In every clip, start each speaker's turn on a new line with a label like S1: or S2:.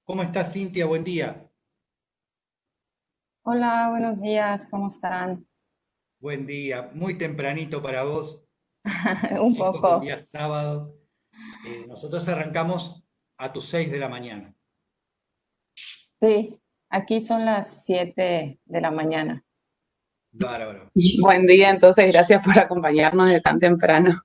S1: ¿Cómo estás, Cintia? Buen día.
S2: Hola, buenos días, ¿cómo están?
S1: Buen día. Muy tempranito para vos.
S2: Un
S1: Esto que un
S2: poco,
S1: día es sábado. Nosotros arrancamos a tus 6 de la mañana.
S2: sí, aquí son las 7 de la mañana.
S1: Bárbaro.
S3: Buen día, entonces gracias por acompañarnos de tan temprano.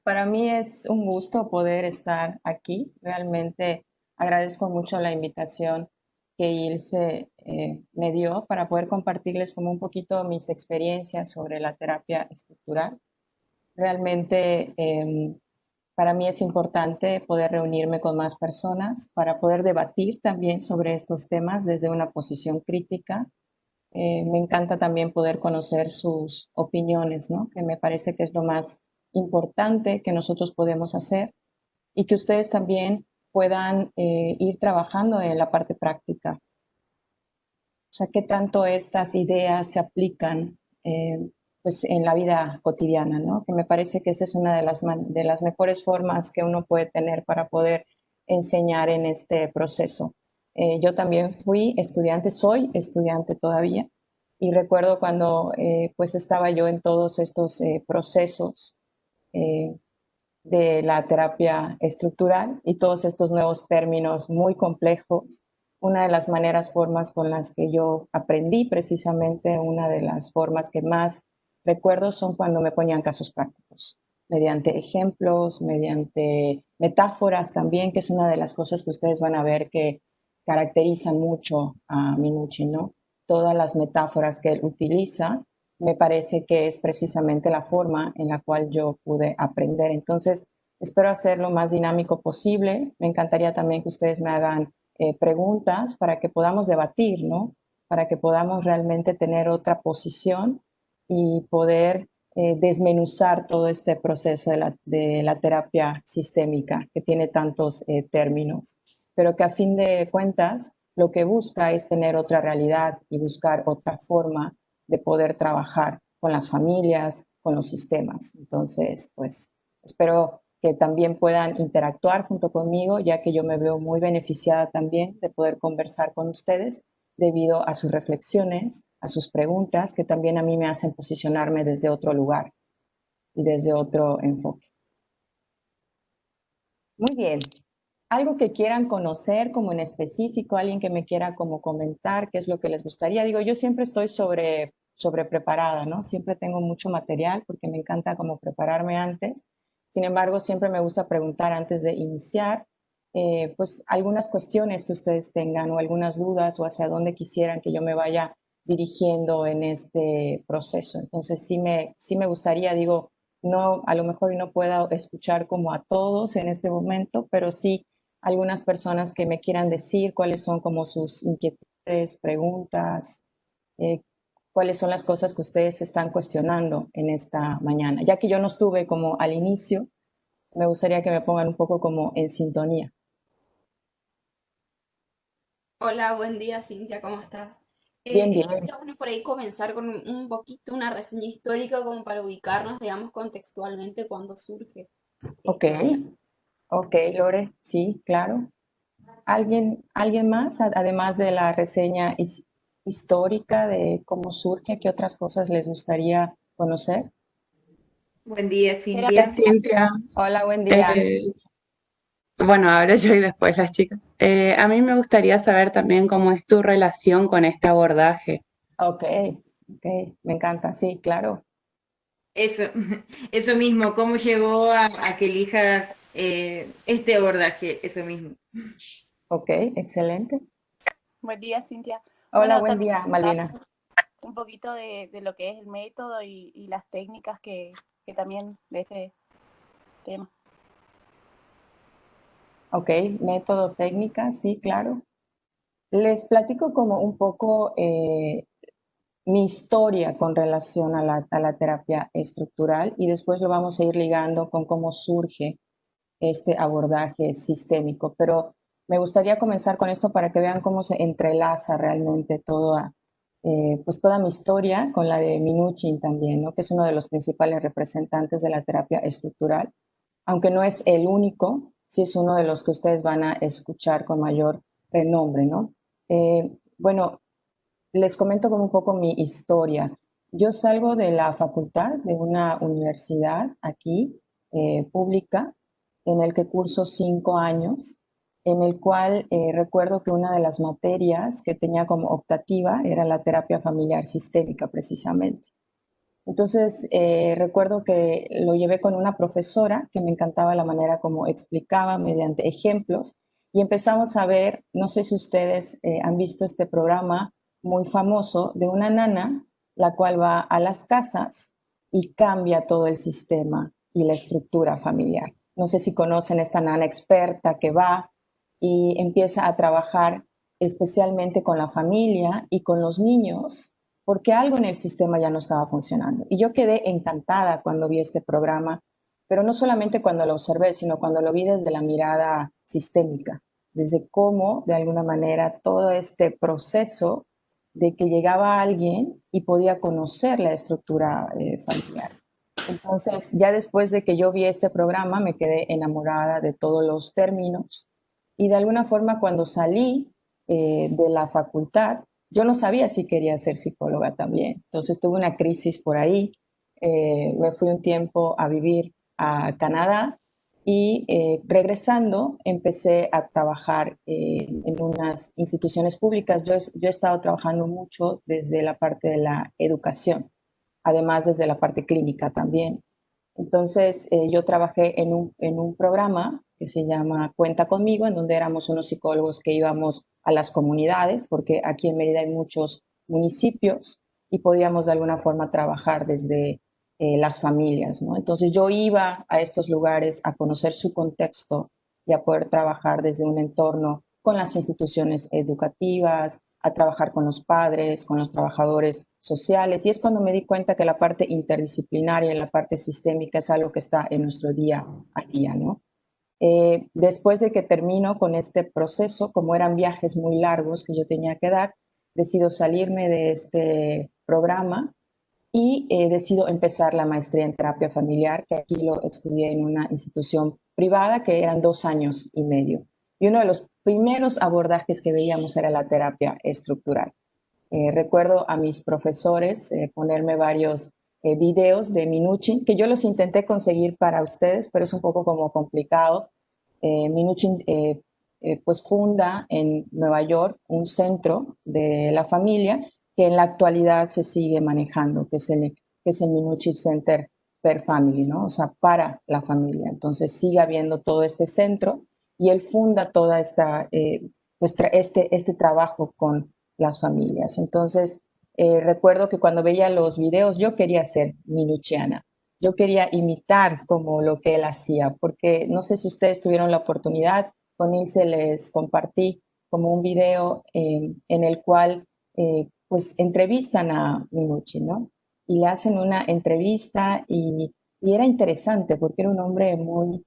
S2: Para mí es un gusto poder estar aquí. Realmente agradezco mucho la invitación que Ilse me dio para poder compartirles como un poquito mis experiencias sobre la terapia estructural. Realmente para mí es importante poder reunirme con más personas para poder debatir también sobre estos temas desde una posición crítica. Me encanta también poder conocer sus opiniones, ¿no? Que me parece que es lo más importante que nosotros podemos hacer y que ustedes también puedan ir trabajando en la parte práctica. O sea, qué tanto estas ideas se aplican pues en la vida cotidiana, ¿no? Que me parece que esa es una de las mejores formas que uno puede tener para poder enseñar en este proceso. Yo también fui estudiante, soy estudiante todavía, y recuerdo cuando pues estaba yo en todos estos procesos eh, de la terapia estructural y todos estos nuevos términos muy complejos. Una de las formas con las que yo aprendí, precisamente una de las formas que más recuerdo son cuando me ponían casos prácticos, mediante ejemplos, mediante metáforas también, que es una de las cosas que ustedes van a ver que caracteriza mucho a Minucci, ¿no? Todas las metáforas que él utiliza me parece que es precisamente la forma en la cual yo pude aprender. Entonces, espero hacerlo lo más dinámico posible. Me encantaría también que ustedes me hagan preguntas para que podamos debatir, ¿no? Para que podamos realmente tener otra posición y poder desmenuzar todo este proceso de la terapia sistémica que tiene tantos términos, pero que a fin de cuentas lo que busca es tener otra realidad y buscar otra forma de poder trabajar con las familias, con los sistemas. Entonces, pues espero que también puedan interactuar junto conmigo, ya que yo me veo muy beneficiada también de poder conversar con ustedes debido a sus reflexiones, a sus preguntas, que también a mí me hacen posicionarme desde otro lugar y desde otro enfoque. Muy bien. Algo que quieran conocer como en específico, alguien que me quiera como comentar qué es lo que les gustaría. Digo, yo siempre estoy sobre preparada, ¿no? Siempre tengo mucho material porque me encanta como prepararme antes. Sin embargo, siempre me gusta preguntar antes de iniciar, pues algunas cuestiones que ustedes tengan o algunas dudas o hacia dónde quisieran que yo me vaya dirigiendo en este proceso. Entonces, sí me gustaría, digo, no, a lo mejor no puedo escuchar como a todos en este momento, pero sí algunas personas que me quieran decir cuáles son como sus inquietudes, preguntas, eh, cuáles son las cosas que ustedes están cuestionando en esta mañana. Ya que yo no estuve como al inicio, me gustaría que me pongan un poco como en sintonía.
S4: Hola, buen día, Cintia, ¿cómo estás?
S2: Bien, bien.
S4: Estaría bueno por ahí comenzar con un poquito una reseña histórica como para ubicarnos, digamos, contextualmente cuando surge
S2: Ok,
S4: esta mañana.
S2: ok, Lore, sí, claro. ¿Alguien más, además de la reseña histórica de cómo surge, qué otras cosas les gustaría conocer?
S5: Buen día,
S3: Hola,
S5: Cintia.
S3: Cintia.
S2: Hola, buen día.
S3: Eh, bueno, ahora yo y después las chicas. A mí me gustaría saber también cómo es tu relación con este abordaje.
S2: Ok, ok, me encanta, sí, claro.
S5: Eso, eso mismo, ¿cómo llevó a que elijas este abordaje? Eso mismo.
S2: Ok, excelente.
S6: Buen día, Cintia.
S2: Hola,
S6: Bueno,
S2: buen
S6: también
S2: día, Malvina.
S6: un poquito de lo que es el método y las técnicas que también de este tema.
S2: Ok, método, técnica, sí, claro. Les platico como un poco mi historia con relación a a la terapia estructural y después lo vamos a ir ligando con cómo surge este abordaje sistémico. Pero me gustaría comenzar con esto para que vean cómo se entrelaza realmente pues toda mi historia con la de Minuchin también, ¿no? Que es uno de los principales representantes de la terapia estructural, aunque no es el único, sí es uno de los que ustedes van a escuchar con mayor renombre, ¿no? Bueno, les comento como un poco mi historia. Yo salgo de la facultad de una universidad aquí, pública, en el que curso 5 años, en el cual recuerdo que una de las materias que tenía como optativa era la terapia familiar sistémica, precisamente. Entonces, recuerdo que lo llevé con una profesora que me encantaba la manera como explicaba mediante ejemplos y empezamos a ver, no sé si ustedes han visto este programa muy famoso de una nana, la cual va a las casas y cambia todo el sistema y la estructura familiar. No sé si conocen esta nana experta que va y empieza a trabajar especialmente con la familia y con los niños porque algo en el sistema ya no estaba funcionando. Y yo quedé encantada cuando vi este programa, pero no solamente cuando lo observé, sino cuando lo vi desde la mirada sistémica, desde cómo, de alguna manera, todo este proceso de que llegaba alguien y podía conocer la estructura familiar. Entonces, ya después de que yo vi este programa, me quedé enamorada de todos los términos y de alguna forma cuando salí de la facultad, yo no sabía si quería ser psicóloga también. Entonces tuve una crisis por ahí, me fui un tiempo a vivir a Canadá y regresando empecé a trabajar en unas instituciones públicas. Yo he estado trabajando mucho desde la parte de la educación, además desde la parte clínica también. Entonces, yo trabajé en un programa que se llama Cuenta Conmigo, en donde éramos unos psicólogos que íbamos a las comunidades, porque aquí en Mérida hay muchos municipios y podíamos de alguna forma trabajar desde las familias, ¿no? Entonces, yo iba a estos lugares a conocer su contexto y a poder trabajar desde un entorno con las instituciones educativas, a trabajar con los padres, con los trabajadores sociales. Y es cuando me di cuenta que la parte interdisciplinaria y la parte sistémica es algo que está en nuestro día a día, ¿no? Después de que termino con este proceso, como eran viajes muy largos que yo tenía que dar, decido salirme de este programa y decido empezar la maestría en terapia familiar, que aquí lo estudié en una institución privada, que eran 2 años y medio. Y uno de los primeros abordajes que veíamos era la terapia estructural. Recuerdo a mis profesores ponerme varios videos de Minuchin, que yo los intenté conseguir para ustedes, pero es un poco como complicado. Minuchin pues funda en Nueva York un centro de la familia que en la actualidad se sigue manejando, que es el Minuchin Center per Family, ¿no? O sea, para la familia. Entonces sigue habiendo todo este centro y él funda toda esta, este trabajo con las familias. Entonces, recuerdo que cuando veía los videos, yo quería ser minuchiana. Yo quería imitar como lo que él hacía, porque no sé si ustedes tuvieron la oportunidad, con él se les compartí como un video en el cual pues entrevistan a Minuchin, ¿no? Y le hacen una entrevista y era interesante porque era un hombre muy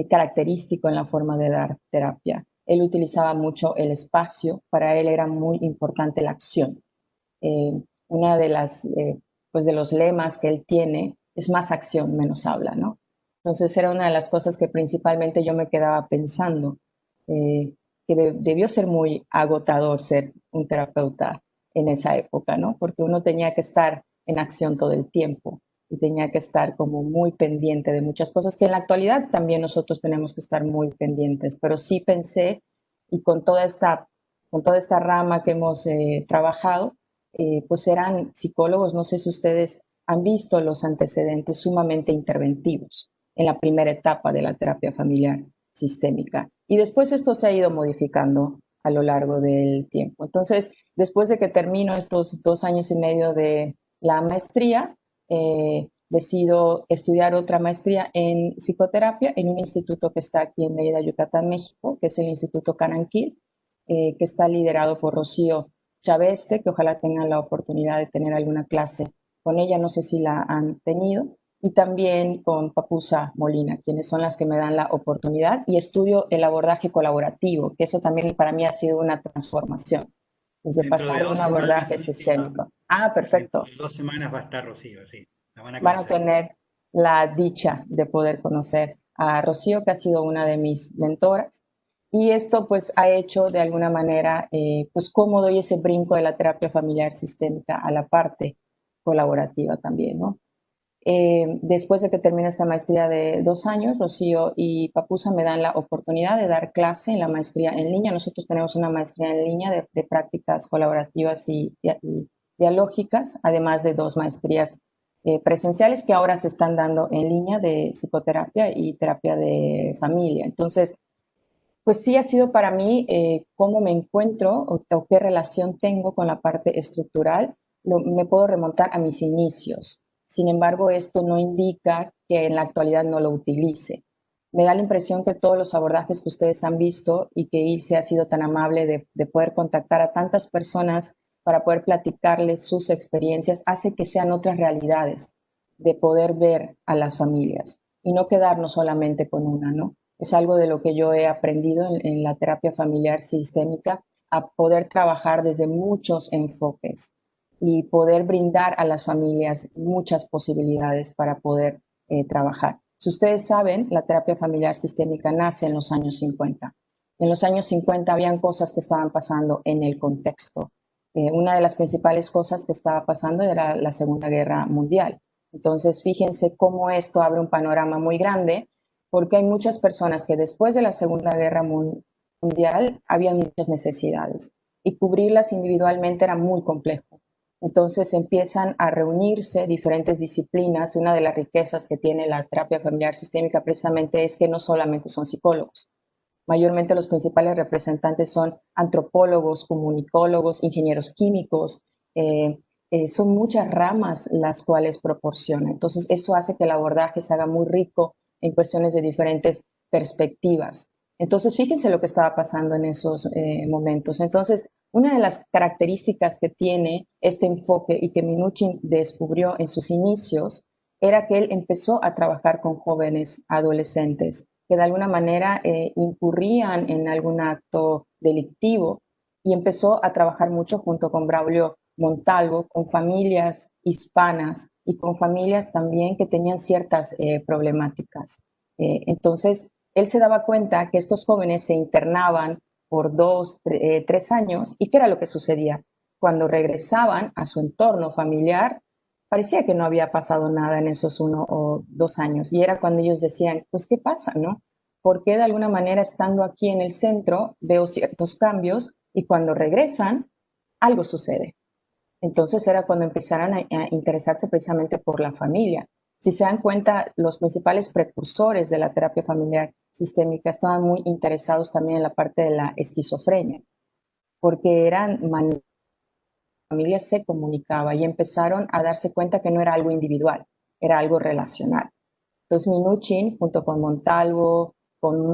S2: característico en la forma de dar terapia. Él utilizaba mucho el espacio, para él era muy importante la acción. Una de las, pues de los lemas que él tiene es más acción, menos habla, ¿no? Entonces era una de las cosas que principalmente yo me quedaba pensando, que debió ser muy agotador ser un terapeuta en esa época, ¿no? Porque uno tenía que estar en acción todo el tiempo y tenía que estar como muy pendiente de muchas cosas que en la actualidad también nosotros tenemos que estar muy pendientes, pero sí pensé y con toda esta rama que hemos trabajado, pues eran psicólogos, no sé si ustedes han visto los antecedentes sumamente interventivos en la primera etapa de la terapia familiar sistémica. Y después esto se ha ido modificando a lo largo del tiempo. Entonces, después de que termino estos 2 años y medio de la maestría, decido estudiar otra maestría en psicoterapia en un instituto que está aquí en Mérida, Yucatán, México, que es el Instituto Cananquil, que está liderado por Rocío Chaveste, que ojalá tengan la oportunidad de tener alguna clase con ella, no sé si la han tenido, y también con Papusa Molina, quienes son las que me dan la oportunidad, y estudio el abordaje colaborativo, que eso también para mí ha sido una transformación, desde
S1: Dentro de
S2: pasar de un
S1: 2 semanas,
S2: abordaje
S1: sí,
S2: sistémico. Ah,
S1: dentro
S2: perfecto.
S1: de 2 semanas va a estar Rocío, sí, la van a
S2: Van a
S1: conocer.
S2: tener la dicha de poder conocer a Rocío, que ha sido una de mis mentoras. Y esto pues ha hecho de alguna manera pues cómo doy ese brinco de la terapia familiar sistémica a la parte colaborativa también, ¿no? Después de que termino esta maestría de 2 años, Rocío y Papusa me dan la oportunidad de dar clase en la maestría en línea. Nosotros tenemos una maestría en línea de prácticas colaborativas y dialógicas, además de 2 maestrías presenciales que ahora se están dando en línea de psicoterapia y terapia de familia. Entonces, pues sí ha sido para mí cómo me encuentro o qué relación tengo con la parte estructural. Me puedo remontar a mis inicios. Sin embargo, esto no indica que en la actualidad no lo utilice. Me da la impresión que todos los abordajes que ustedes han visto y que Ilse ha sido tan amable de poder contactar a tantas personas para poder platicarles sus experiencias, hace que sean otras realidades de poder ver a las familias y no quedarnos solamente con una, ¿no? Es algo de lo que yo he aprendido en la terapia familiar sistémica, a poder trabajar desde muchos enfoques y poder brindar a las familias muchas posibilidades para poder trabajar. Si ustedes saben, la terapia familiar sistémica nace en los años 50. En los años 50 habían cosas que estaban pasando en el contexto. Una de las principales cosas que estaba pasando era la Segunda Guerra Mundial. Entonces, fíjense cómo esto abre un panorama muy grande, porque hay muchas personas que después de la Segunda Guerra Mundial había muchas necesidades y cubrirlas individualmente era muy complejo. Entonces empiezan a reunirse diferentes disciplinas. Una de las riquezas que tiene la terapia familiar sistémica precisamente es que no solamente son psicólogos. Mayormente los principales representantes son antropólogos, comunicólogos, ingenieros químicos. Son muchas ramas las cuales proporciona. Entonces eso hace que el abordaje se haga muy rico en cuestiones de diferentes perspectivas. Entonces, fíjense lo que estaba pasando en esos momentos. Entonces, una de las características que tiene este enfoque y que Minuchin descubrió en sus inicios era que él empezó a trabajar con jóvenes adolescentes que de alguna manera incurrían en algún acto delictivo y empezó a trabajar mucho junto con Braulio Montalvo, con familias hispanas y con familias también que tenían ciertas problemáticas. Entonces, él se daba cuenta que estos jóvenes se internaban por 2, 3 años y ¿qué era lo que sucedía? Cuando regresaban a su entorno familiar, parecía que no había pasado nada en esos 1 o 2 años y era cuando ellos decían, pues, ¿qué pasa, no? Porque de alguna manera estando aquí en el centro veo ciertos cambios y cuando regresan, algo sucede. Entonces era cuando empezaron a interesarse precisamente por la familia. Si se dan cuenta, los principales precursores de la terapia familiar sistémica estaban muy interesados también en la parte de la esquizofrenia, porque la familia se comunicaba y empezaron a darse cuenta que no era algo individual, era algo relacional. Entonces Minuchin, junto con Montalvo, con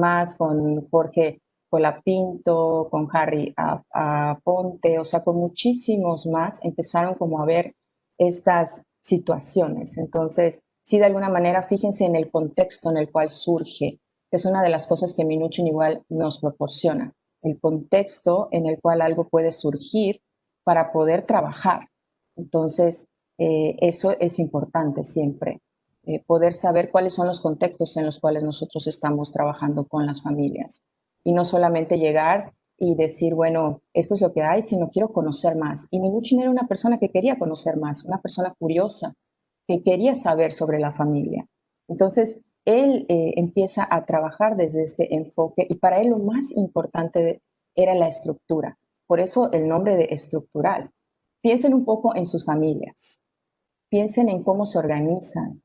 S2: Jorge Colapinto, con Harry Aponte, o sea, con muchísimos más, empezaron como a ver estas situaciones. Entonces, sí, de alguna manera, fíjense en el contexto en el cual surge, que es una de las cosas que Minuchin igual nos proporciona, el contexto en el cual algo puede surgir para poder trabajar. Entonces, eso es importante siempre. Poder saber cuáles son los contextos en los cuales nosotros estamos trabajando con las familias y no solamente llegar y decir, bueno, esto es lo que hay, sino quiero conocer más. Y Minuchin era una persona que quería conocer más, una persona curiosa, que quería saber sobre la familia. Entonces, él empieza a trabajar desde este enfoque y para él lo más importante era la estructura. Por eso el nombre de estructural. Piensen un poco en sus familias, piensen en cómo se organizan,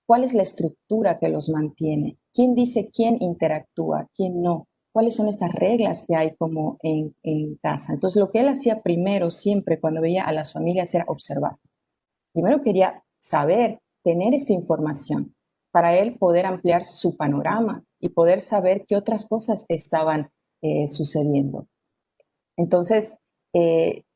S2: cuál es la estructura que los mantiene, quién dice quién interactúa, quién no, cuáles son estas reglas que hay como en casa. Entonces lo que él hacía primero siempre cuando veía a las familias era observar. Primero quería saber, tener esta información para él poder ampliar su panorama y poder saber qué otras cosas estaban sucediendo. Entonces,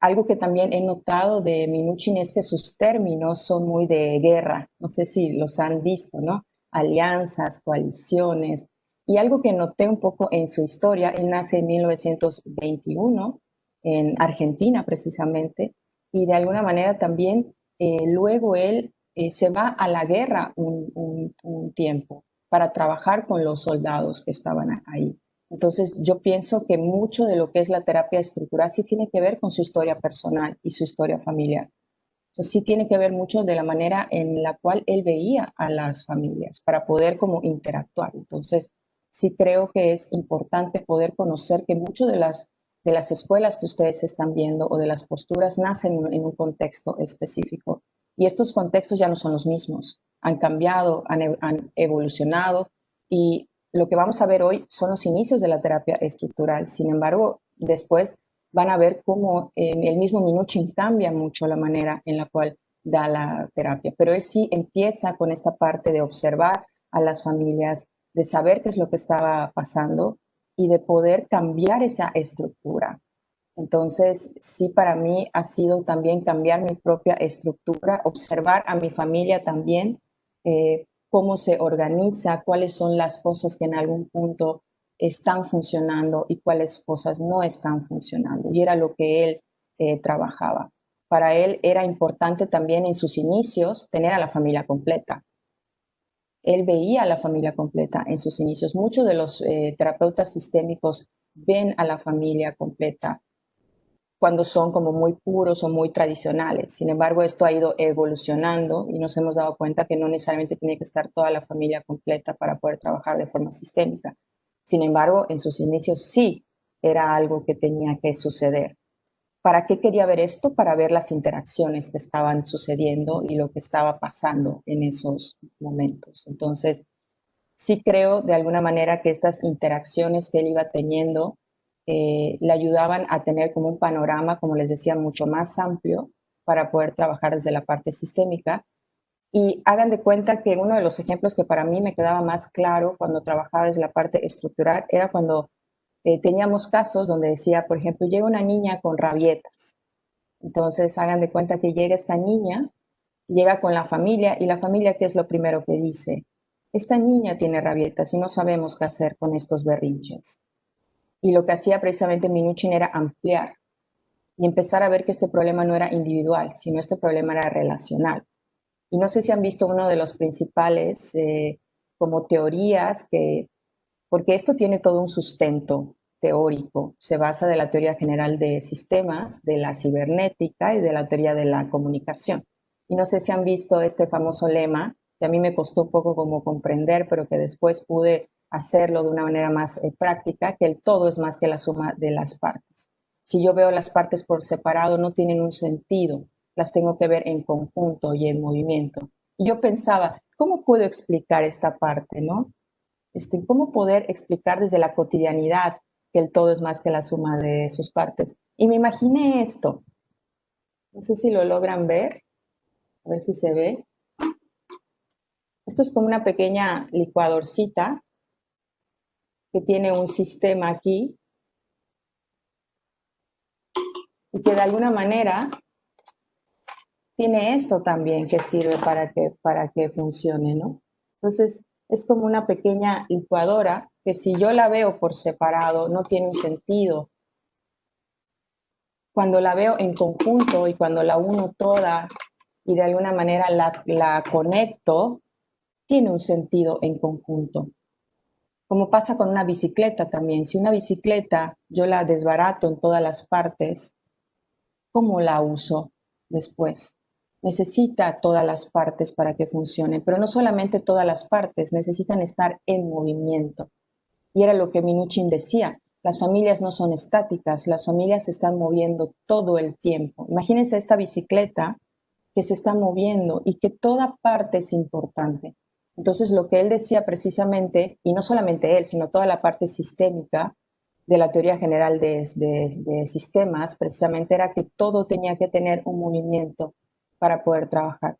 S2: algo que también he notado de Minuchin es que sus términos son muy de guerra. No sé si los han visto, ¿no? Alianzas, coaliciones. Y algo que noté un poco en su historia, él nace en 1921, en Argentina precisamente, y de alguna manera también luego él se va a la guerra un tiempo para trabajar con los soldados que estaban ahí. Entonces, yo pienso que mucho de lo que es la terapia estructural sí tiene que ver con su historia personal y su historia familiar. O sea, sí tiene que ver mucho de la manera en la cual él veía a las familias para poder como interactuar. Entonces, sí creo que es importante poder conocer que mucho de las escuelas que ustedes están viendo o de las posturas nacen en un contexto específico. Y estos contextos ya no son los mismos. Han cambiado, han evolucionado y lo que vamos a ver hoy son los inicios de la terapia estructural. Sin embargo, después van a ver cómo el mismo Minuchin cambia mucho la manera en la cual da la terapia. Pero él sí empieza con esta parte de observar a las familias, de saber qué es lo que estaba pasando y de poder cambiar esa estructura. Entonces, sí, para mí ha sido también cambiar mi propia estructura, observar a mi familia también, cómo se organiza, cuáles son las cosas que en algún punto están funcionando y cuáles cosas no están funcionando. Y era lo que él trabajaba. Para él era importante también en sus inicios tener a la familia completa. Él veía a la familia completa en sus inicios. Muchos de los terapeutas sistémicos ven a la familia completa cuando son como muy puros o muy tradicionales. Sin embargo, esto ha ido evolucionando y nos hemos dado cuenta que no necesariamente tiene que estar toda la familia completa para poder trabajar de forma sistémica. Sin embargo, en sus inicios sí era algo que tenía que suceder. ¿Para qué quería ver esto? Para ver las interacciones que estaban sucediendo y lo que estaba pasando en esos momentos. Entonces, sí creo de alguna manera que estas interacciones que él iba teniendo le ayudaban a tener como un panorama, como les decía, mucho más amplio para poder trabajar desde la parte sistémica. Y hagan de cuenta que uno de los ejemplos que para mí me quedaba más claro cuando trabajaba desde la parte estructural era cuando teníamos casos donde decía, por ejemplo, llega una niña con rabietas. Entonces, hagan de cuenta que llega esta niña, llega con la familia y la familia, ¿qué es lo primero que dice? Esta niña tiene rabietas y no sabemos qué hacer con estos berrinches. Y lo que hacía precisamente Minuchin era ampliar y empezar a ver que este problema no era individual, sino este problema era relacional. Y no sé si han visto uno de los principales como teorías que, porque esto tiene todo un sustento teórico, se basa de la teoría general de sistemas, de la cibernética y de la teoría de la comunicación. Y no sé si han visto este famoso lema, que a mí me costó un poco como comprender, pero que después pude hacerlo de una manera más práctica, que el todo es más que la suma de las partes. Si yo veo las partes por separado, no tienen un sentido, las tengo que ver en conjunto y en movimiento. Y yo pensaba, ¿cómo puedo explicar esta parte, no? ¿Cómo poder explicar desde la cotidianidad que el todo es más que la suma de sus partes? Y me imaginé esto. No sé si lo logran ver, a ver si se ve. Esto es como una pequeña licuadorcita que tiene un sistema aquí y que de alguna manera tiene esto también que sirve para que funcione, ¿no? Entonces, es como una pequeña licuadora que si yo la veo por separado no tiene un sentido. Cuando la veo en conjunto y cuando la uno toda y de alguna manera la conecto, tiene un sentido en conjunto. Como pasa con una bicicleta también. Si una bicicleta yo la desbarato en todas las partes, ¿cómo la uso después? Necesita todas las partes para que funcione, pero no solamente todas las partes, necesitan estar en movimiento. Y era lo que Minuchin decía, las familias no son estáticas, las familias se están moviendo todo el tiempo. Imagínense esta bicicleta que se está moviendo y que toda parte es importante. Entonces, lo que él decía precisamente, y no solamente él, sino toda la parte sistémica de la teoría general de sistemas, precisamente era que todo tenía que tener un movimiento para poder trabajar.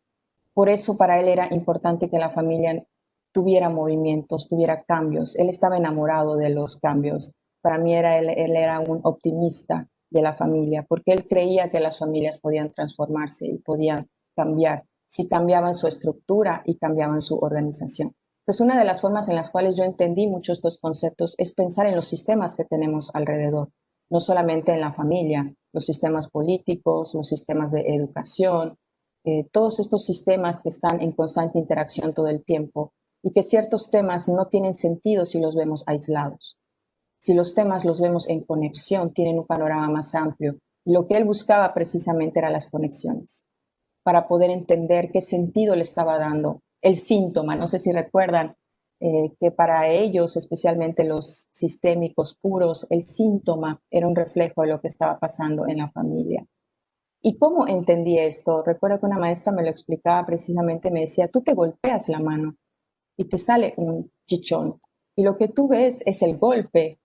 S2: Por eso para él era importante que la familia tuviera movimientos, tuviera cambios. Él estaba enamorado de los cambios. Para mí él era un optimista de la familia, porque él creía que las familias podían transformarse y podían cambiar si cambiaban su estructura y cambiaban su organización. Entonces, una de las formas en las cuales yo entendí muchos estos conceptos es pensar en los sistemas que tenemos alrededor, no solamente en la familia, los sistemas políticos, los sistemas de educación, todos estos sistemas que están en constante interacción todo el tiempo y que ciertos temas no tienen sentido si los vemos aislados. Si los temas los vemos en conexión, tienen un panorama más amplio. Lo que él buscaba precisamente era las conexiones, para poder entender qué sentido le estaba dando el síntoma. No sé si recuerdan que para ellos, especialmente los sistémicos puros, el síntoma era un reflejo de lo que estaba pasando en la familia. ¿Y cómo entendí esto? Recuerdo que una maestra me lo explicaba precisamente, me decía, tú te golpeas la mano y te sale un chichón, y lo que tú ves es el golpe,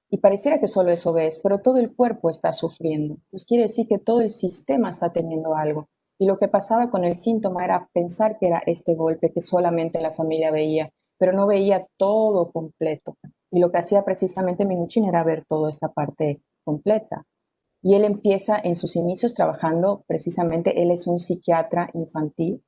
S2: y pareciera que solo eso ves, pero todo el cuerpo está sufriendo. Entonces quiere decir que todo el sistema está teniendo algo. Y lo que pasaba con el síntoma era pensar que era este golpe que solamente la familia veía, pero no veía todo completo. Y lo que hacía precisamente Minuchin era ver toda esta parte completa. Y él empieza en sus inicios trabajando, precisamente, él es un psiquiatra infantil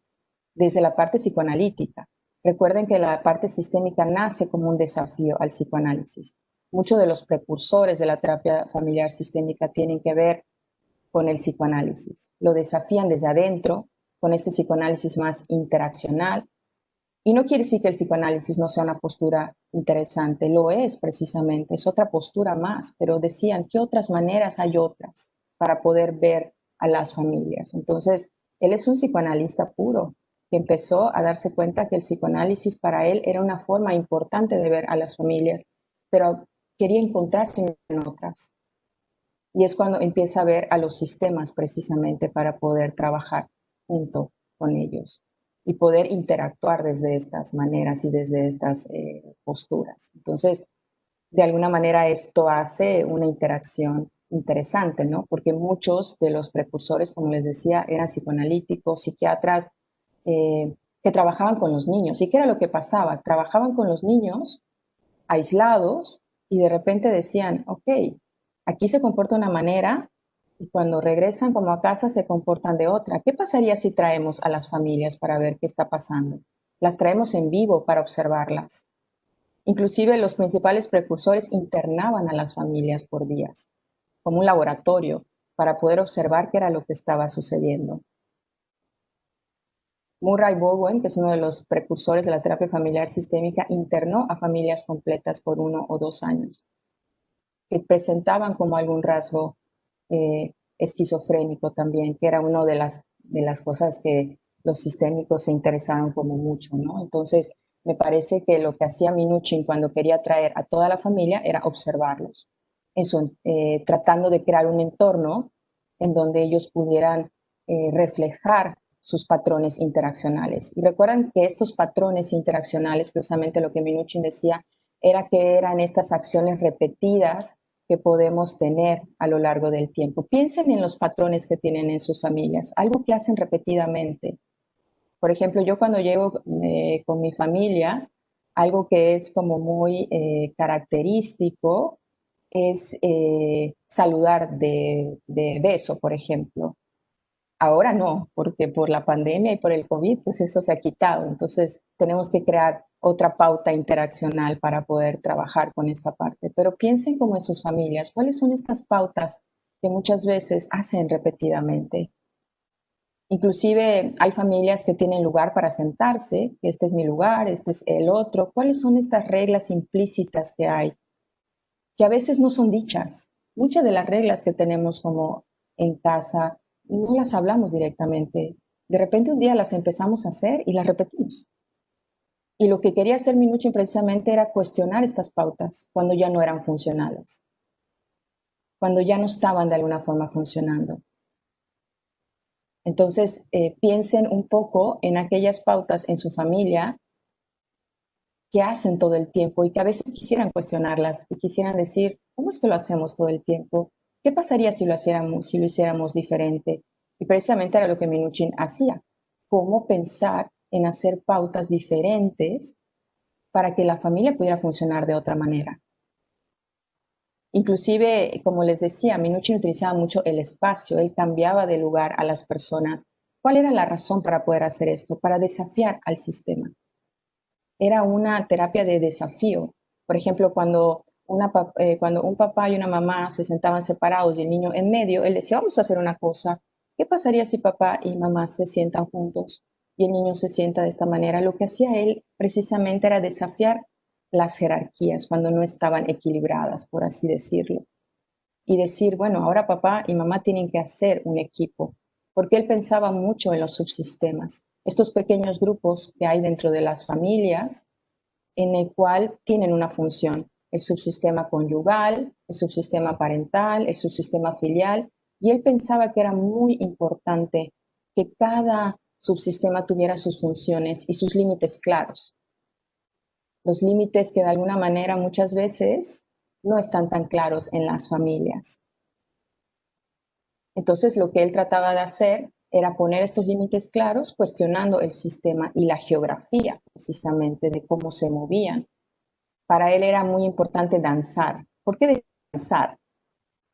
S2: desde la parte psicoanalítica. Recuerden que la parte sistémica nace como un desafío al psicoanálisis. Muchos de los precursores de la terapia familiar sistémica tienen que ver con el psicoanálisis. Lo desafían desde adentro, con este psicoanálisis más interaccional. Y no quiere decir que el psicoanálisis no sea una postura interesante, lo es precisamente, es otra postura más, pero decían, ¿qué otras maneras hay otras para poder ver a las familias? Entonces, él es un psicoanalista puro, que empezó a darse cuenta que el psicoanálisis para él era una forma importante de ver a las familias, pero quería encontrarse en otras. Y es cuando empieza a ver a los sistemas precisamente para poder trabajar junto con ellos y poder interactuar desde estas maneras y desde estas posturas. Entonces, de alguna manera esto hace una interacción interesante, ¿no? Porque muchos de los precursores, como les decía, eran psicoanalíticos, psiquiatras que trabajaban con los niños. ¿Y qué era lo que pasaba? Trabajaban con los niños aislados y de repente decían, ok, aquí se comporta de una manera y cuando regresan como a casa se comportan de otra. ¿Qué pasaría si traemos a las familias para ver qué está pasando? Las traemos en vivo para observarlas. Inclusive los principales precursores internaban a las familias por días, como un laboratorio, para poder observar qué era lo que estaba sucediendo. Murray Bowen, que es uno de los precursores de la terapia familiar sistémica, internó a familias completas por 1 o 2 años, que presentaban como algún rasgo esquizofrénico también, que era una de las cosas que los sistémicos se interesaron como mucho, ¿no? Entonces, me parece que lo que hacía Minuchin cuando quería traer a toda la familia era observarlos, tratando de crear un entorno en donde ellos pudieran reflejar sus patrones interaccionales. Y recuerdan que estos patrones interaccionales, precisamente lo que Minuchin decía, era que eran estas acciones repetidas que podemos tener a lo largo del tiempo. Piensen en los patrones que tienen en sus familias, algo que hacen repetidamente. Por ejemplo, yo cuando llego con mi familia, algo que es como muy característico es saludar de beso, por ejemplo. Ahora no, porque por la pandemia y por el COVID, pues eso se ha quitado. Entonces tenemos que crear otra pauta interaccional para poder trabajar con esta parte. Pero piensen como en sus familias, ¿cuáles son estas pautas que muchas veces hacen repetidamente? Inclusive hay familias que tienen lugar para sentarse, que este es mi lugar, este es el otro. ¿Cuáles son estas reglas implícitas que hay? Que a veces no son dichas. Muchas de las reglas que tenemos como en casa no las hablamos directamente. De repente un día las empezamos a hacer y las repetimos. Y lo que quería hacer Minuchin precisamente era cuestionar estas pautas cuando ya no eran funcionales, cuando ya no estaban de alguna forma funcionando. Entonces, piensen un poco en aquellas pautas en su familia que hacen todo el tiempo y que a veces quisieran cuestionarlas y quisieran decir, ¿cómo es que lo hacemos todo el tiempo? ¿Qué pasaría si lo hiciéramos diferente? Y precisamente era lo que Minuchin hacía. ¿Cómo pensar en hacer pautas diferentes para que la familia pudiera funcionar de otra manera? Inclusive, como les decía, Minuchin utilizaba mucho el espacio, él cambiaba de lugar a las personas. ¿Cuál era la razón para poder hacer esto? Para desafiar al sistema. Era una terapia de desafío. Por ejemplo, cuando un papá y una mamá se sentaban separados y el niño en medio, él decía, vamos a hacer una cosa. ¿Qué pasaría si papá y mamá se sientan juntos y el niño se sienta de esta manera? Lo que hacía él precisamente era desafiar las jerarquías, cuando no estaban equilibradas, por así decirlo. Y decir, bueno, ahora papá y mamá tienen que hacer un equipo, porque él pensaba mucho en los subsistemas, estos pequeños grupos que hay dentro de las familias, en el cual tienen una función, el subsistema conyugal, el subsistema parental, el subsistema filial, y él pensaba que era muy importante que cada subsistema tuviera sus funciones y sus límites claros. Los límites que de alguna manera muchas veces no están tan claros en las familias. Entonces lo que él trataba de hacer era poner estos límites claros, cuestionando el sistema y la geografía, precisamente, de cómo se movían. Para él era muy importante danzar. ¿Por qué danzar?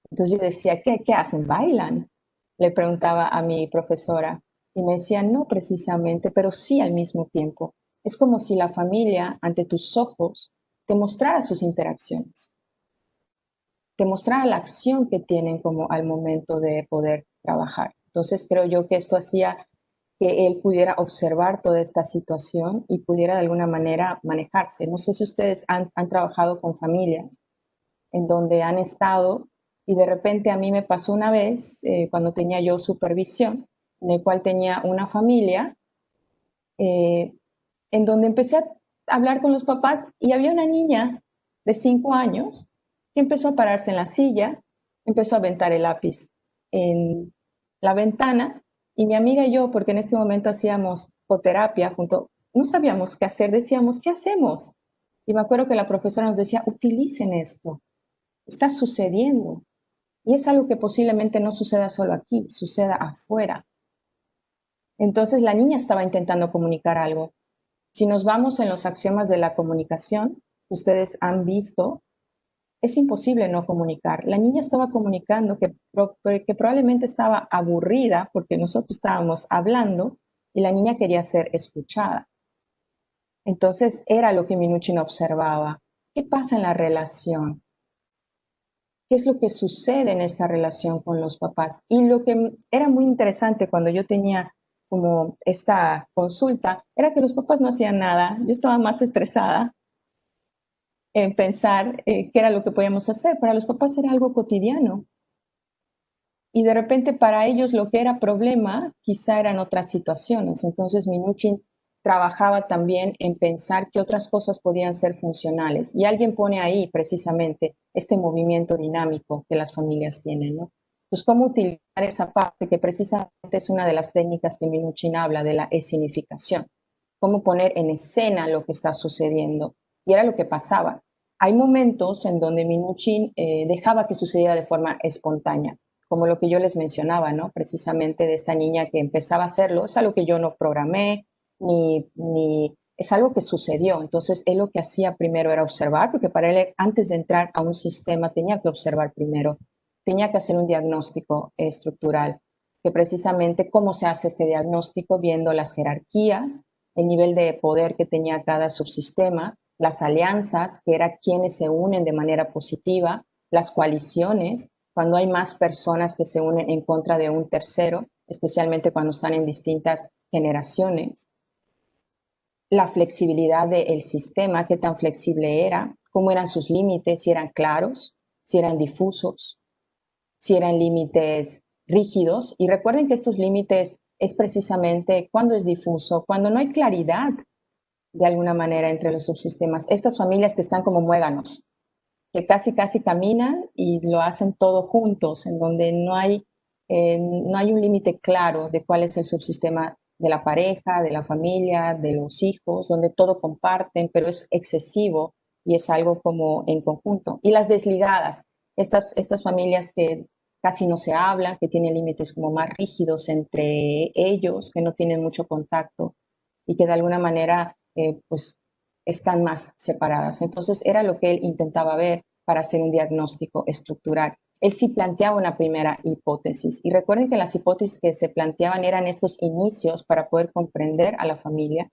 S2: Entonces yo decía, ¿qué hacen? ¿Bailan? Le preguntaba a mi profesora y me decía, no precisamente, pero sí al mismo tiempo. Es como si la familia, ante tus ojos, te mostrara sus interacciones, te mostrara la acción que tienen como al momento de poder trabajar. Entonces creo yo que esto hacía que él pudiera observar toda esta situación y pudiera de alguna manera manejarse. No sé si ustedes han trabajado con familias en donde han estado y de repente a mí me pasó una vez cuando tenía yo supervisión, en el cual tenía una familia en donde empecé a hablar con los papás y había una niña de 5 años que empezó a pararse en la silla, empezó a aventar el lápiz en la ventana y mi amiga y yo, porque en este momento hacíamos coterapia junto, no sabíamos qué hacer, decíamos, ¿qué hacemos? Y me acuerdo que la profesora nos decía, utilicen esto, está sucediendo. Y es algo que posiblemente no suceda solo aquí, suceda afuera. Entonces la niña estaba intentando comunicar algo. Si nos vamos en los axiomas de la comunicación, ustedes han visto, es imposible no comunicar. La niña estaba comunicando que probablemente estaba aburrida porque nosotros estábamos hablando y la niña quería ser escuchada. Entonces era lo que Minuchin observaba. ¿Qué pasa en la relación? ¿Qué es lo que sucede en esta relación con los papás? Y lo que era muy interesante cuando yo tenía como esta consulta era que los papás no hacían nada. Yo estaba más estresada en pensar qué era lo que podíamos hacer. Para los papás era algo cotidiano. Y de repente para ellos lo que era problema quizá eran otras situaciones. Entonces Minuchin trabajaba también en pensar qué otras cosas podían ser funcionales. Y alguien pone ahí precisamente este movimiento dinámico que las familias tienen, ¿no? Pues cómo utilizar esa parte que precisamente es una de las técnicas que Minuchin habla de la escenificación. Cómo poner en escena lo que está sucediendo. Y era lo que pasaba. Hay momentos en donde Minuchin dejaba que sucediera de forma espontánea, como lo que yo les mencionaba, ¿no? Precisamente de esta niña que empezaba a hacerlo. Es algo que yo no programé, ni es algo que sucedió. Entonces, él lo que hacía primero era observar, porque para él, antes de entrar a un sistema, tenía que observar primero, tenía que hacer un diagnóstico estructural, que precisamente cómo se hace este diagnóstico, viendo las jerarquías, el nivel de poder que tenía cada subsistema, las alianzas, que eran quienes se unen de manera positiva, las coaliciones, cuando hay más personas que se unen en contra de un tercero, especialmente cuando están en distintas generaciones, la flexibilidad del sistema, qué tan flexible era, cómo eran sus límites, si eran claros, si eran difusos, si eran límites rígidos. Y recuerden que estos límites es precisamente cuando es difuso, cuando no hay claridad de alguna manera entre los subsistemas. Estas familias que están como muéganos, que casi caminan y lo hacen todo juntos, en donde no hay un límite claro de cuál es el subsistema de la pareja, de la familia, de los hijos, donde todo comparten, pero es excesivo y es algo como en conjunto. Y las desligadas, estas familias que casi no se hablan, que tienen límites como más rígidos entre ellos, que no tienen mucho contacto y que de alguna manera pues están más separadas. Entonces era lo que él intentaba ver para hacer un diagnóstico estructural. Él sí planteaba una primera hipótesis. Y recuerden que las hipótesis que se planteaban eran estos inicios para poder comprender a la familia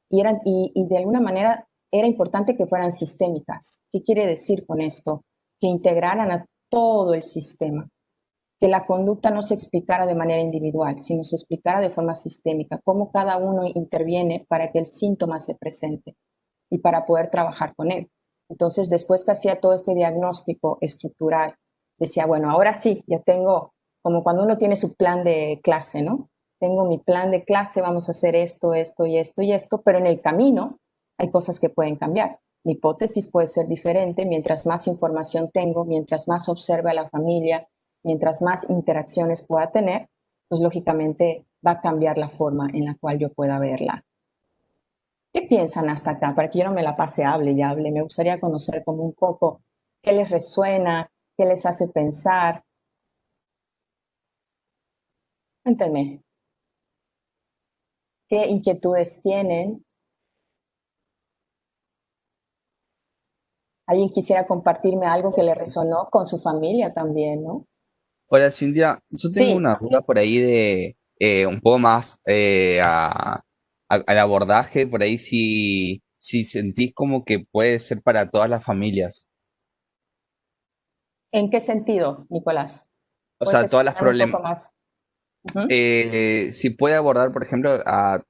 S2: y de alguna manera era importante que fueran sistémicas. ¿Qué quiere decir con esto? Que integraran a todo el sistema, que la conducta no se explicara de manera individual, sino se explicara de forma sistémica, cómo cada uno interviene para que el síntoma se presente y para poder trabajar con él. Entonces, después que hacía todo este diagnóstico estructural, decía, bueno, ahora sí, ya tengo, como cuando uno tiene su plan de clase, ¿no? Tengo mi plan de clase, vamos a hacer esto, esto y esto y esto, pero en el camino hay cosas que pueden cambiar. Mi hipótesis puede ser diferente mientras más información tengo, mientras más observe a la familia, mientras más interacciones pueda tener, pues lógicamente va a cambiar la forma en la cual yo pueda verla. ¿Qué piensan hasta acá? Para que yo no me la pase, hable y hable. Me gustaría conocer como un poco qué les resuena, qué les hace pensar. Cuéntenme, ¿qué inquietudes tienen? ¿Alguien quisiera compartirme algo que le resonó con su familia también, no?
S7: Hola Cintia, yo tengo
S2: Sí,
S7: una duda por ahí de un poco más al abordaje, por ahí si sentís como que puede ser para todas las familias,
S2: ¿en qué sentido, Nicolás?
S7: o
S2: ¿Puedes
S7: sea, todas las
S2: explicarme un poco más? Ujú.
S7: si puede abordar, por ejemplo, a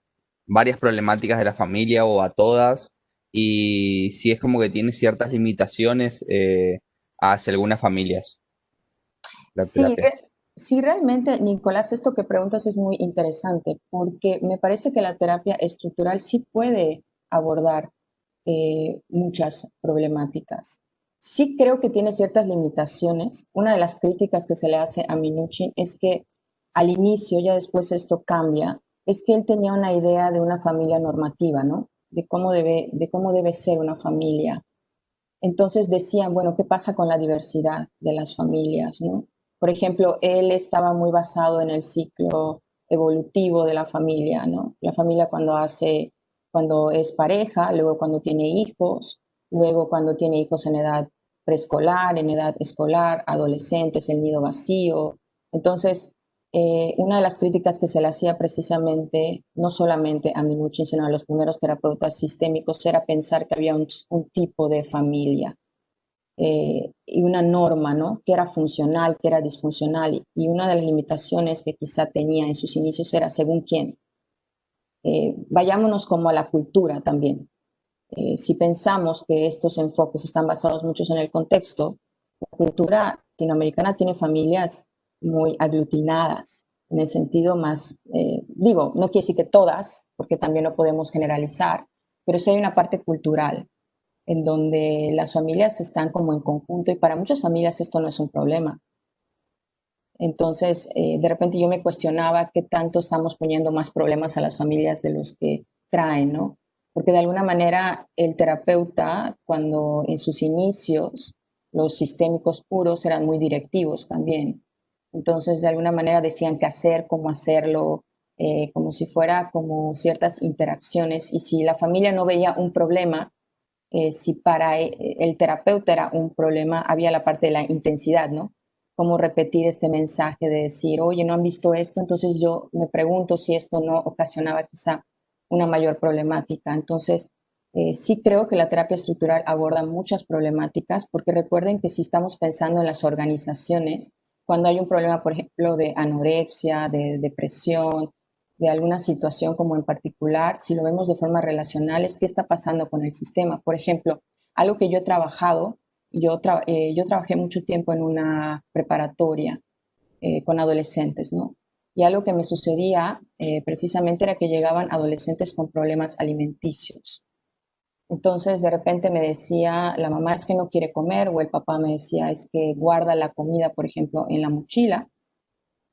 S7: varias problemáticas de la familia o a todas, y si es como que tiene ciertas limitaciones hacia algunas familias, la
S2: Sí,
S7: terapia.
S2: sí, realmente, Nicolás, esto que preguntas es muy interesante porque me parece que la terapia estructural sí puede abordar muchas problemáticas. Sí creo que tiene ciertas limitaciones. Una de las críticas que se le hace a Minuchin es que al inicio, ya después esto cambia, es que él tenía una idea de una familia normativa, ¿no? De cómo debe ser una familia. Entonces decían, bueno, ¿qué pasa con la diversidad de las familias, no? Por ejemplo, él estaba muy basado en el ciclo evolutivo de la familia, ¿no? La familia cuando es pareja, luego cuando tiene hijos, luego cuando tiene hijos en edad preescolar, en edad escolar, adolescentes, el nido vacío. Entonces, una de las críticas que se le hacía precisamente, no solamente a Minuchin, sino a los primeros terapeutas sistémicos, era pensar que había un tipo de familia y una norma, ¿no? Que era funcional, que era disfuncional. Y una de las limitaciones que quizá tenía en sus inicios era según quién. Vayámonos como a la cultura también. Si pensamos que estos enfoques están basados muchos en el contexto, la cultura latinoamericana tiene familias muy aglutinadas, en el sentido más, digo, no quiere decir que todas, porque también no podemos generalizar, pero sí hay una parte cultural en donde las familias están como en conjunto y para muchas familias esto no es un problema. Entonces, de repente yo me cuestionaba qué tanto estamos poniendo más problemas a las familias de los que traen, ¿no? Porque de alguna manera el terapeuta, cuando en sus inicios los sistémicos puros eran muy directivos también. Entonces, de alguna manera decían qué hacer, cómo hacerlo, como si fuera como ciertas interacciones. Y si la familia no veía un problema, si para el terapeuta era un problema, había la parte de la intensidad, ¿no? Cómo repetir este mensaje de decir, oye, no han visto esto, entonces yo me pregunto si esto no ocasionaba quizá una mayor problemática. Entonces, sí creo que la terapia estructural aborda muchas problemáticas, porque recuerden que si estamos pensando en las organizaciones, cuando hay un problema, por ejemplo, de anorexia, de depresión, de alguna situación como en particular, si lo vemos de forma relacional, es qué está pasando con el sistema. Por ejemplo, algo que yo he trabajado, yo trabajé mucho tiempo en una preparatoria con adolescentes, ¿no? Y algo que me sucedía precisamente era que llegaban adolescentes con problemas alimenticios. Entonces, de repente me decía, la mamá es que no quiere comer, o el papá me decía, es que guarda la comida, por ejemplo, en la mochila,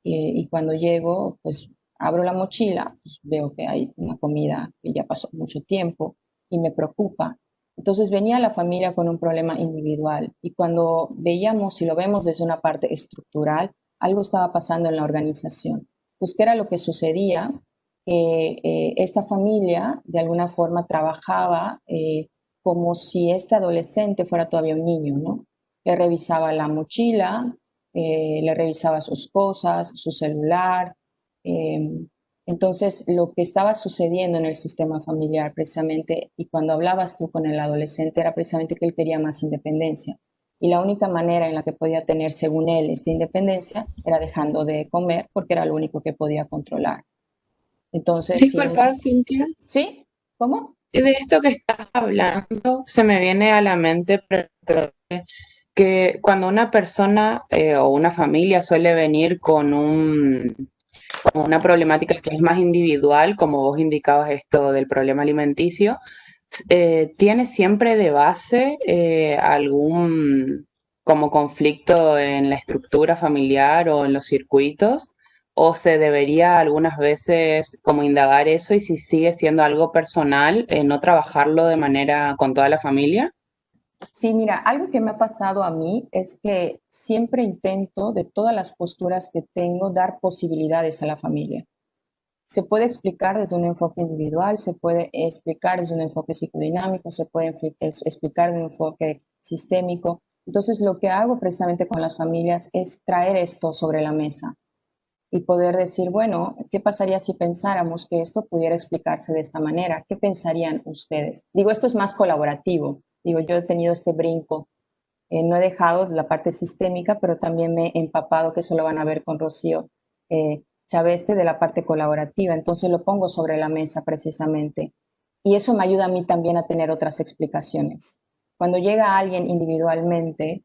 S2: y cuando llego, pues abro la mochila, pues veo que hay una comida que ya pasó mucho tiempo y me preocupa. Entonces venía la familia con un problema individual y cuando veíamos, si lo vemos desde una parte estructural, algo estaba pasando en la organización. Pues, ¿qué era lo que sucedía? Que esta familia de alguna forma trabajaba como si este adolescente fuera todavía un niño, ¿no? Le revisaba la mochila, le revisaba sus cosas, su celular. eh, entonces, lo que estaba sucediendo en el sistema familiar precisamente, y cuando hablabas tú con el adolescente, era precisamente que él quería más independencia. Y la única manera en la que podía tener, según él, esta independencia era dejando de comer porque era lo único que podía controlar. Entonces, si nos...
S3: Disculpar, Cintia,
S2: ¿Sí? ¿Cómo?
S3: de esto que estás hablando, se me viene a la mente que cuando una persona o una familia suele venir con una problemática que es más individual, como vos indicabas esto del problema alimenticio, ¿tiene siempre de base algún como conflicto en la estructura familiar o en los circuitos? ¿O se debería algunas veces como indagar eso y si sigue siendo algo personal, no trabajarlo de manera con toda la familia?
S2: Sí, mira, algo que me ha pasado a mí es que siempre intento, de todas las posturas que tengo, dar posibilidades a la familia. Se puede explicar desde un enfoque individual, se puede explicar desde un enfoque psicodinámico, se puede explicar de un enfoque sistémico. Entonces, lo que hago precisamente con las familias es traer esto sobre la mesa y poder decir, bueno, ¿qué pasaría si pensáramos que esto pudiera explicarse de esta manera? ¿Qué pensarían ustedes? Digo, esto es más colaborativo. Digo, yo he tenido este brinco. No he dejado la parte sistémica, pero también me he empapado, que eso lo van a ver con Rocío Chaveste, de la parte colaborativa. Entonces lo pongo sobre la mesa precisamente. Y eso me ayuda a mí también a tener otras explicaciones. Cuando llega alguien individualmente,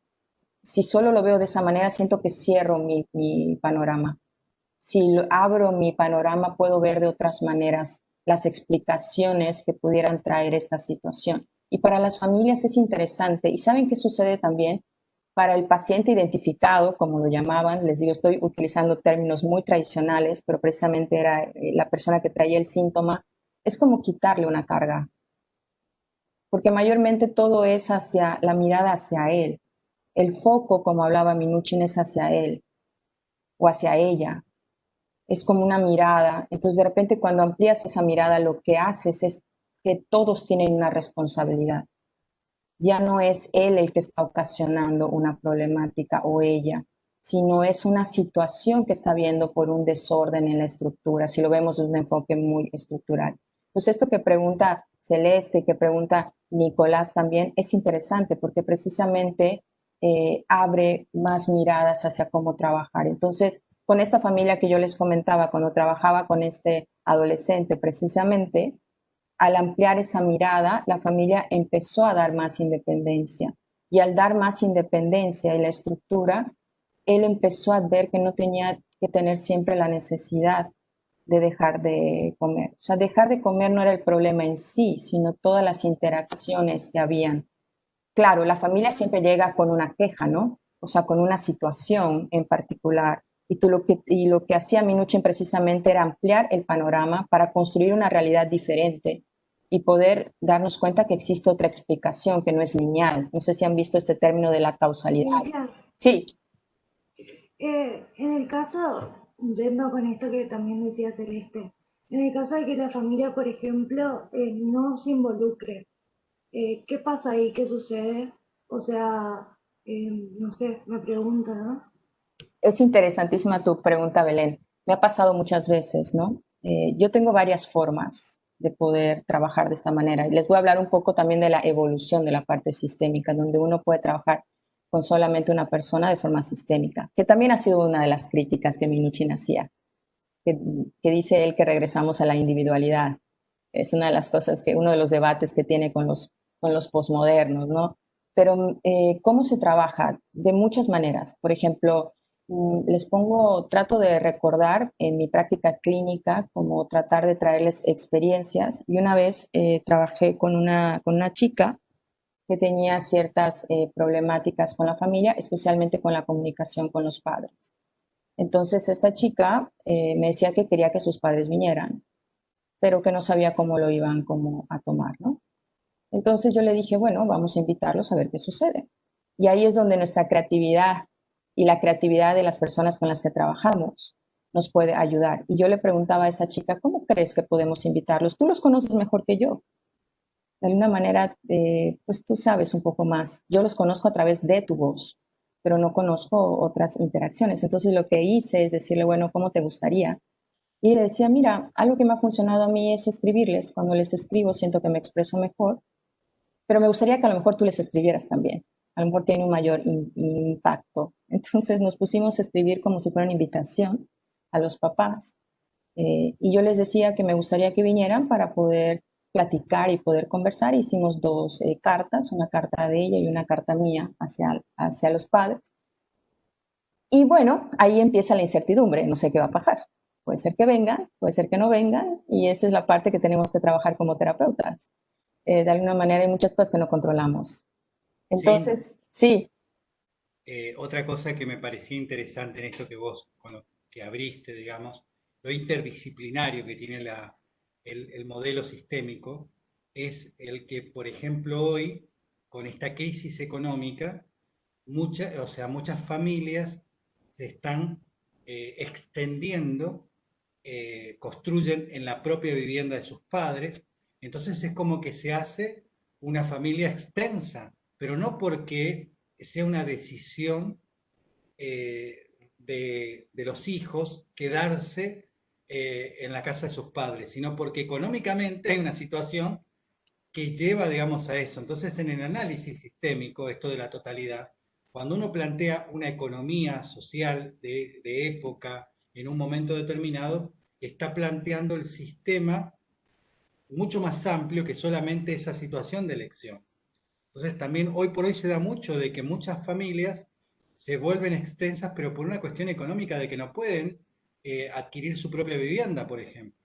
S2: si solo lo veo de esa manera, siento que cierro mi panorama. Si abro mi panorama, puedo ver de otras maneras las explicaciones que pudieran traer esta situación. Y para las familias es interesante. ¿Y saben qué sucede también? Para el paciente identificado, como lo llamaban, les digo, estoy utilizando términos muy tradicionales, pero precisamente era la persona que traía el síntoma, es como quitarle una carga, porque mayormente todo es hacia la mirada hacia él. El foco, como hablaba Minuchin, es hacia él o hacia ella. Es como una mirada. Entonces, de repente, cuando amplías esa mirada, lo que haces es que todos tienen una responsabilidad. Ya no es él el que está ocasionando una problemática o ella, sino es una situación que está viendo por un desorden en la estructura, si lo vemos desde un enfoque muy estructural. Entonces, esto que pregunta Celeste, que pregunta Nicolás también, es interesante porque precisamente abre más miradas hacia cómo trabajar. Entonces, con esta familia que yo les comentaba, cuando trabajaba con este adolescente, precisamente, al ampliar esa mirada, la familia empezó a dar más independencia. Y al dar más independencia y la estructura, él empezó a ver que no tenía que tener siempre la necesidad de dejar de comer. O sea, dejar de comer no era el problema en sí, sino todas las interacciones que habían. Claro, la familia siempre llega con una queja, ¿no? O sea, con una situación en particular. Lo que hacía Minuchin precisamente era ampliar el panorama para construir una realidad diferente y poder darnos cuenta que existe otra explicación que no es lineal. No sé si han visto este término de la causalidad.
S8: Silvia,
S2: Sí,
S8: en el caso, yendo con esto que también decía Celeste, en el caso de que la familia, por ejemplo, no se involucre, ¿qué pasa ahí? ¿Qué sucede? O sea, no sé, me pregunto, ¿no?
S2: es interesantísima tu pregunta, Belén. Me ha pasado muchas veces, ¿no? Yo tengo varias formas de poder trabajar de esta manera. Y les voy a hablar un poco también de la evolución de la parte sistémica, donde uno puede trabajar con solamente una persona de forma sistémica, que también ha sido una de las críticas que Minuchin hacía, que dice él que regresamos a la individualidad. Es una de las cosas que, uno de los debates que tiene con los posmodernos, ¿no? Pero, ¿cómo se trabaja? De muchas maneras. Por ejemplo, trato de recordar en mi práctica clínica, como tratar de traerles experiencias. Y una vez trabajé con una chica que tenía ciertas problemáticas con la familia, especialmente con la comunicación con los padres. Entonces, esta chica me decía que quería que sus padres vinieran, pero que no sabía cómo lo iban como a tomar, ¿no? Entonces yo le dije, bueno, vamos a invitarlos a ver qué sucede. Y ahí es donde nuestra creatividad y la creatividad de las personas con las que trabajamos nos puede ayudar. Y yo le preguntaba a esta chica, ¿cómo crees que podemos invitarlos? Tú los conoces mejor que yo. De alguna manera, pues tú sabes un poco más. Yo los conozco a través de tu voz, pero no conozco otras interacciones. Entonces lo que hice es decirle, bueno, ¿cómo te gustaría? Y le decía, mira, algo que me ha funcionado a mí es escribirles. Cuando les escribo siento que me expreso mejor, pero me gustaría que a lo mejor tú les escribieras también. A lo mejor tiene un mayor impacto. Entonces nos pusimos a escribir como si fuera una invitación a los papás. Y yo les decía que me gustaría que vinieran para poder platicar y poder conversar. Hicimos dos cartas, una carta de ella y una carta mía hacia los padres. Y bueno, ahí empieza la incertidumbre, no sé qué va a pasar. Puede ser que vengan, puede ser que no vengan, y esa es la parte que tenemos que trabajar como terapeutas. De alguna manera hay muchas cosas que no controlamos. Entonces, sí.
S1: Otra cosa que me parecía interesante en esto que vos, con lo que abriste, digamos, lo interdisciplinario que tiene el modelo sistémico, es el que, por ejemplo, hoy, con esta crisis económica, muchas familias se están extendiendo, construyen en la propia vivienda de sus padres, entonces es como que se hace una familia extensa, pero no porque sea una decisión de los hijos quedarse en la casa de sus padres, sino porque económicamente hay una situación que lleva, digamos, a eso. Entonces, en el análisis sistémico, esto de la totalidad, cuando uno plantea una economía social de época en un momento determinado, está planteando el sistema mucho más amplio que solamente esa situación de elección. Entonces, también hoy por hoy se da mucho de que muchas familias se vuelven extensas, pero por una cuestión económica de que no pueden adquirir su propia vivienda, por ejemplo.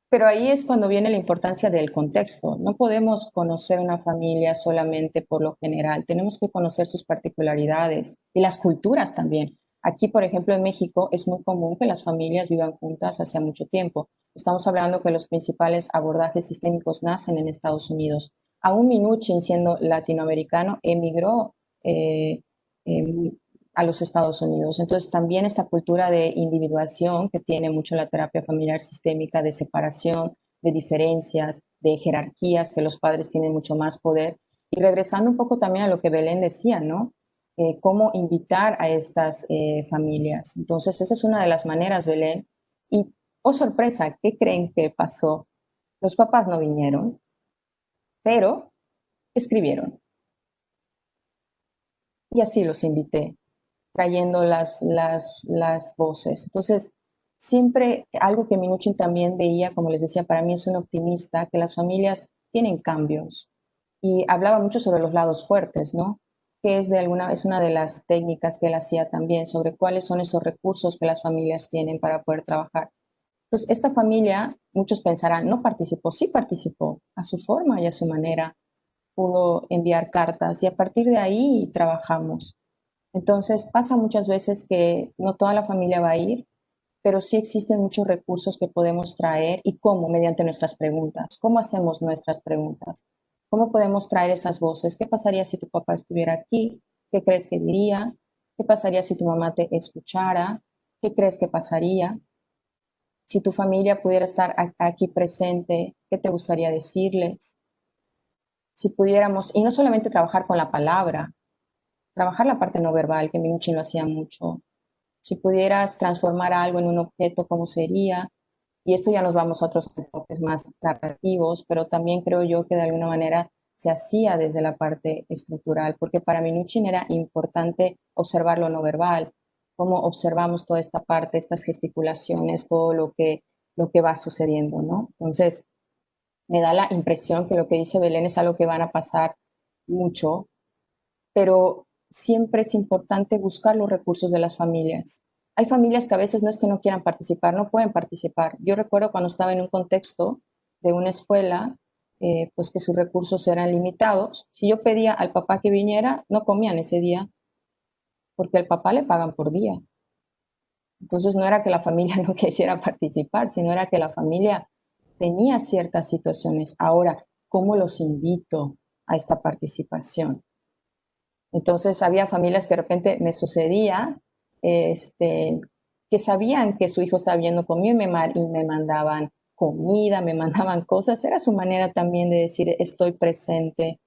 S2: Pero ahí es cuando viene la importancia del contexto. No podemos conocer una familia solamente por lo general. Tenemos que conocer sus particularidades y las culturas también. Aquí, por ejemplo, en México es muy común que las familias vivan juntas hace mucho tiempo. Estamos hablando que los principales abordajes sistémicos nacen en Estados Unidos. Aún Minuchin, siendo latinoamericano, emigró eh, eh, a los Estados Unidos. Entonces, también esta cultura de individuación que tiene mucho la terapia familiar sistémica, de separación, de diferencias, de jerarquías, que los padres tienen mucho más poder. Y regresando un poco también a lo que Belén decía, ¿no? Cómo invitar a estas familias. Entonces, esa es una de las maneras, Belén. Y, oh sorpresa, ¿qué creen que pasó? Los papás no vinieron, pero escribieron. Y así los invité, trayendo las voces. Entonces, siempre algo que Minuchin también veía, como les decía, para mí es un optimista, que las familias tienen cambios. Y hablaba mucho sobre los lados fuertes, ¿no? Que es una de las técnicas que él hacía también, sobre cuáles son esos recursos que las familias tienen para poder trabajar. Entonces, esta familia, muchos pensarán, no participó, sí participó, a su forma y a su manera, pudo enviar cartas y a partir de ahí trabajamos. Entonces pasa muchas veces que no toda la familia va a ir, pero sí existen muchos recursos que podemos traer y cómo, mediante nuestras preguntas. ¿Cómo hacemos nuestras preguntas? ¿Cómo podemos traer esas voces? ¿Qué pasaría si tu papá estuviera aquí? ¿Qué crees que diría? ¿Qué pasaría si tu mamá te escuchara? ¿Qué crees que pasaría? Si tu familia pudiera estar aquí presente, ¿qué te gustaría decirles? Si pudiéramos, y no solamente trabajar con la palabra, trabajar la parte no verbal, que Minuchin lo hacía mucho. Si pudieras transformar algo en un objeto, ¿cómo sería? Y esto ya nos vamos a otros enfoques más narrativos, pero también creo yo que de alguna manera se hacía desde la parte estructural, porque para Minuchin era importante observar lo no verbal, cómo observamos toda esta parte, estas gesticulaciones, todo lo que va sucediendo, ¿no? Entonces, me da la impresión que lo que dice Belén es algo que van a pasar mucho, pero siempre es importante buscar los recursos de las familias. Hay familias que a veces no es que no quieran participar, no pueden participar. Yo recuerdo cuando estaba en un contexto de una escuela, pues que sus recursos eran limitados. Si yo pedía al papá que viniera, no comían ese día, porque al papá le pagan por día. Entonces no era que la familia no quisiera participar, sino era que la familia tenía ciertas situaciones. Ahora, ¿cómo los invito a esta participación? Entonces había familias que de repente me sucedía, que sabían que su hijo estaba viendo conmigo y me mandaban comida, me mandaban cosas. Era su manera también de decir, estoy presente,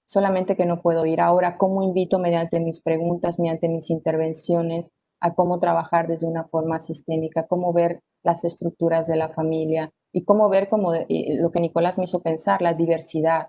S2: solamente que no puedo ir. Ahora, ¿cómo invito mediante mis preguntas, mediante mis intervenciones, a cómo trabajar desde una forma sistémica, cómo ver las estructuras de la familia y cómo ver como lo que Nicolás me hizo pensar, la diversidad?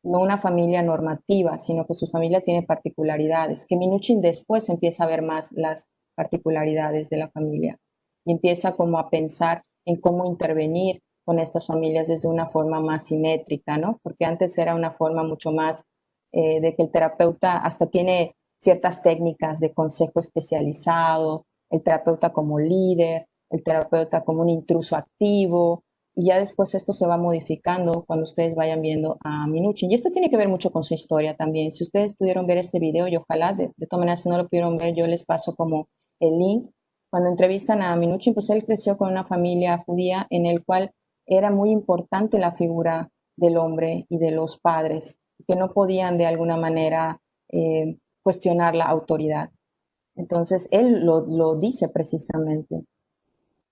S2: No una familia normativa, sino que su familia tiene particularidades, que Minuchin después empieza a ver más las particularidades de la familia y empieza como a pensar en cómo intervenir con estas familias desde una forma más simétrica, ¿no? Porque antes era una forma mucho más de que el terapeuta hasta tiene ciertas técnicas de consejo especializado, el terapeuta como líder, el terapeuta como un intruso activo, y ya después esto se va modificando cuando ustedes vayan viendo a Minuchin. Y esto tiene que ver mucho con su historia también. Si ustedes pudieron ver este video, y ojalá, de todas maneras, si no lo pudieron ver, yo les paso como el link. Cuando entrevistan a Minuchin, pues él creció con una familia judía en el cual era muy importante la figura del hombre y de los padres, que no podían de alguna manera cuestionar la autoridad. Entonces, él lo dice precisamente.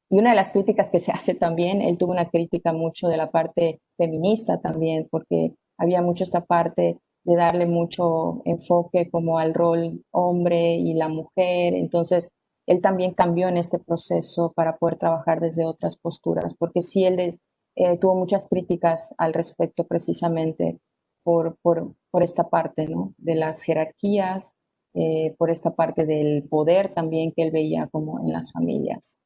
S2: Y una de las críticas que se hace también, él tuvo una crítica mucho de la parte feminista también, porque había mucho esta parte de darle mucho enfoque como al rol hombre y la mujer. Entonces, él también cambió en este proceso para poder trabajar desde otras posturas, porque sí, él tuvo muchas críticas al respecto precisamente por esta parte, ¿no? De las jerarquías, por esta parte del poder también que él veía como en las familias.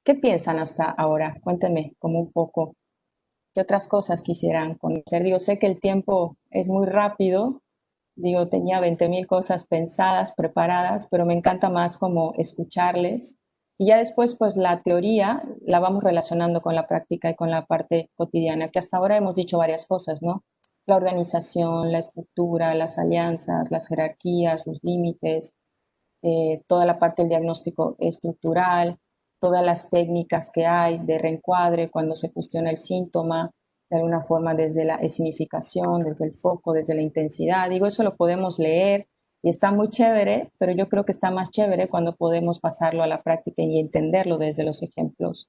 S2: ¿Qué piensan hasta ahora? Cuéntenme como un poco. ¿Qué otras cosas quisieran conocer? Digo, sé que el tiempo es muy rápido. Digo, tenía 20.000 cosas pensadas, preparadas, pero me encanta más como escucharles. Y ya después, pues la teoría la vamos relacionando con la práctica y con la parte cotidiana, que hasta ahora hemos dicho varias cosas, ¿no? La organización, la estructura, las alianzas, las jerarquías, los límites, toda la parte del diagnóstico estructural, todas las técnicas que hay de reencuadre cuando se cuestiona el síntoma, de alguna forma desde la escenificación, desde el foco, desde la intensidad. Digo, eso lo podemos leer y está muy chévere, pero yo creo que está más chévere cuando podemos pasarlo a la práctica y entenderlo desde los ejemplos.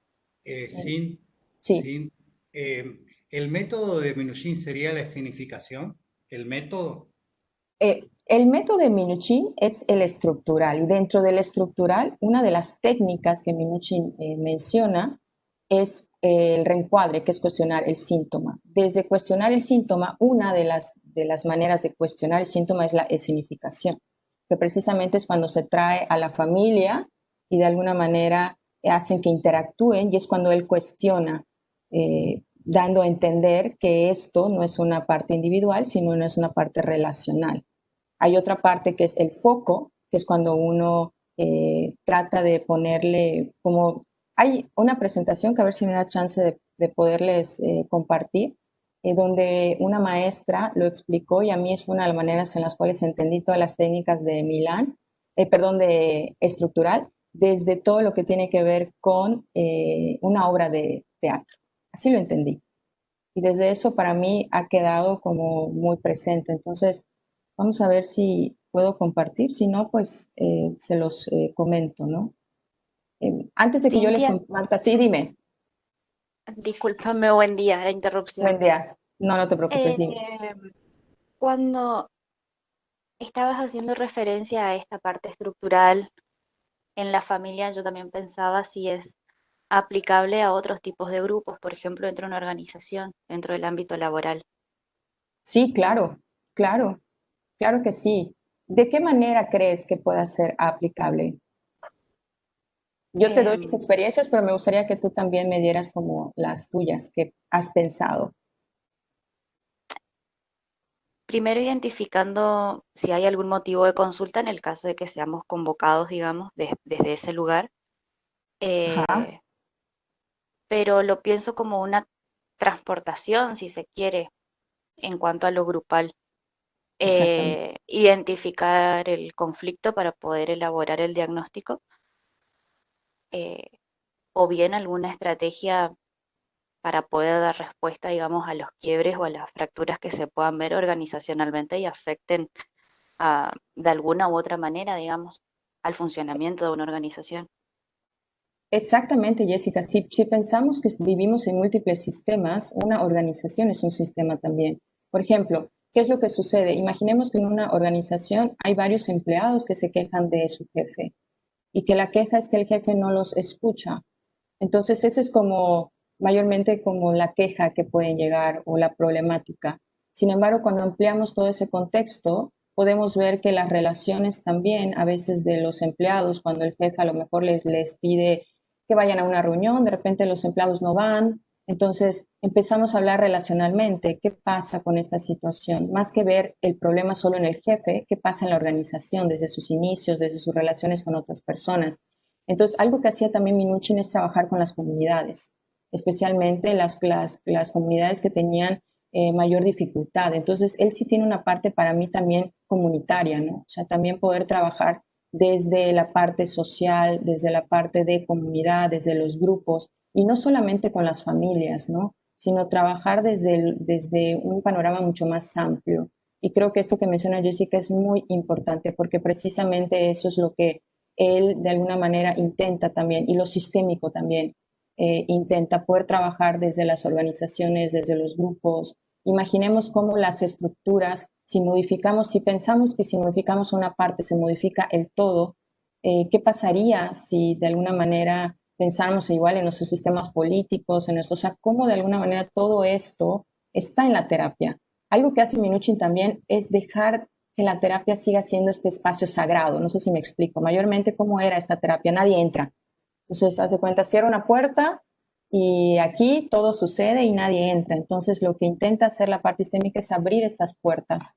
S1: Sin,
S2: Sí.
S1: sin, el método de Minuchin sería la escenificación, el método.
S2: El método de Minuchin es el estructural y dentro del estructural, una de las técnicas que Minuchin menciona es el reencuadre, que es cuestionar el síntoma. Desde cuestionar el síntoma, una de las maneras de cuestionar el síntoma es la escenificación, que precisamente es cuando se trae a la familia y de alguna manera hacen que interactúen y es cuando él cuestiona, dando a entender que esto no es una parte individual, sino no es una parte relacional. Hay otra parte que es el foco, que es cuando uno trata de ponerle como... Hay una presentación que a ver si me da chance de poderles compartir, donde una maestra lo explicó y a mí es una de las maneras en las cuales entendí todas las técnicas de de estructural, desde todo lo que tiene que ver con una obra de teatro. Así lo entendí. Y desde eso para mí ha quedado como muy presente. Entonces, vamos a ver si puedo compartir, si no, pues se los comento, ¿no? Antes de que yo les
S6: Cintia,
S2: comparta, sí, dime,
S6: discúlpame, buen día, la interrupción.
S2: buen día. No, no te preocupes,
S6: Eh,
S2: dime.
S6: Cuando estabas haciendo referencia a esta parte estructural en la familia, yo también pensaba si es aplicable a otros tipos de grupos, por ejemplo, dentro de una organización, dentro del ámbito laboral.
S2: Sí, claro, claro, claro que sí. ¿De qué manera crees que pueda ser aplicable? Yo te doy mis
S6: Em,
S2: experiencias, pero me gustaría que tú también me dieras como las tuyas, que has pensado.
S6: Primero identificando si hay algún motivo de consulta en el caso de que seamos convocados, digamos, desde ese lugar.
S2: Ajá,
S6: Eh, pero lo pienso como una transportación, si se quiere, en cuanto a lo grupal.
S2: exactamente.
S6: Identificar el conflicto para poder elaborar el diagnóstico, eh, o bien alguna estrategia para poder dar respuesta, digamos, a los quiebres o a las fracturas que se puedan ver organizacionalmente y afecten de alguna u otra manera, digamos, al funcionamiento de una organización.
S2: Exactamente, Jessica. Si pensamos que vivimos en múltiples sistemas, una organización es un sistema también. Por ejemplo, ¿qué es lo que sucede? Imaginemos que en una organización hay varios empleados que se quejan de su jefe y que la queja es que el jefe no los escucha. Entonces, ese es como mayormente como la queja que pueden llegar o la problemática. Sin embargo, cuando ampliamos todo ese contexto, podemos ver que las relaciones también a veces de los empleados, cuando el jefe a lo mejor les pide que vayan a una reunión, de repente los empleados no van, entonces empezamos a hablar relacionalmente, ¿qué pasa con esta situación? Más que ver el problema solo en el jefe, ¿qué pasa en la organización desde sus inicios, desde sus relaciones con otras personas? Entonces, algo que hacía también Minuchin es trabajar con las comunidades, especialmente las comunidades que tenían mayor dificultad. Entonces, él sí tiene una parte para mí también comunitaria, ¿no? O sea, también poder trabajar desde la parte social, desde la parte de comunidad, desde los grupos, y no solamente con las familias, ¿no? Sino trabajar desde un panorama mucho más amplio. Y creo que esto que menciona Jessica es muy importante porque precisamente eso es lo que él de alguna manera intenta también, y lo sistémico también, intenta poder trabajar desde las organizaciones, desde los grupos. Imaginemos cómo las estructuras, si modificamos, si pensamos que si modificamos una parte se modifica el todo, ¿qué pasaría si de alguna manera pensamos igual en nuestros sistemas políticos, o sea, cómo de alguna manera todo esto está en la terapia? Algo que hace Minuchin también es dejar que la terapia siga siendo este espacio sagrado. No sé si me explico. Mayormente, ¿cómo era esta terapia? Nadie entra. Entonces, haz de cuenta, cierra una puerta y aquí todo sucede y nadie entra. Entonces, lo que intenta hacer la parte sistémica es abrir estas puertas.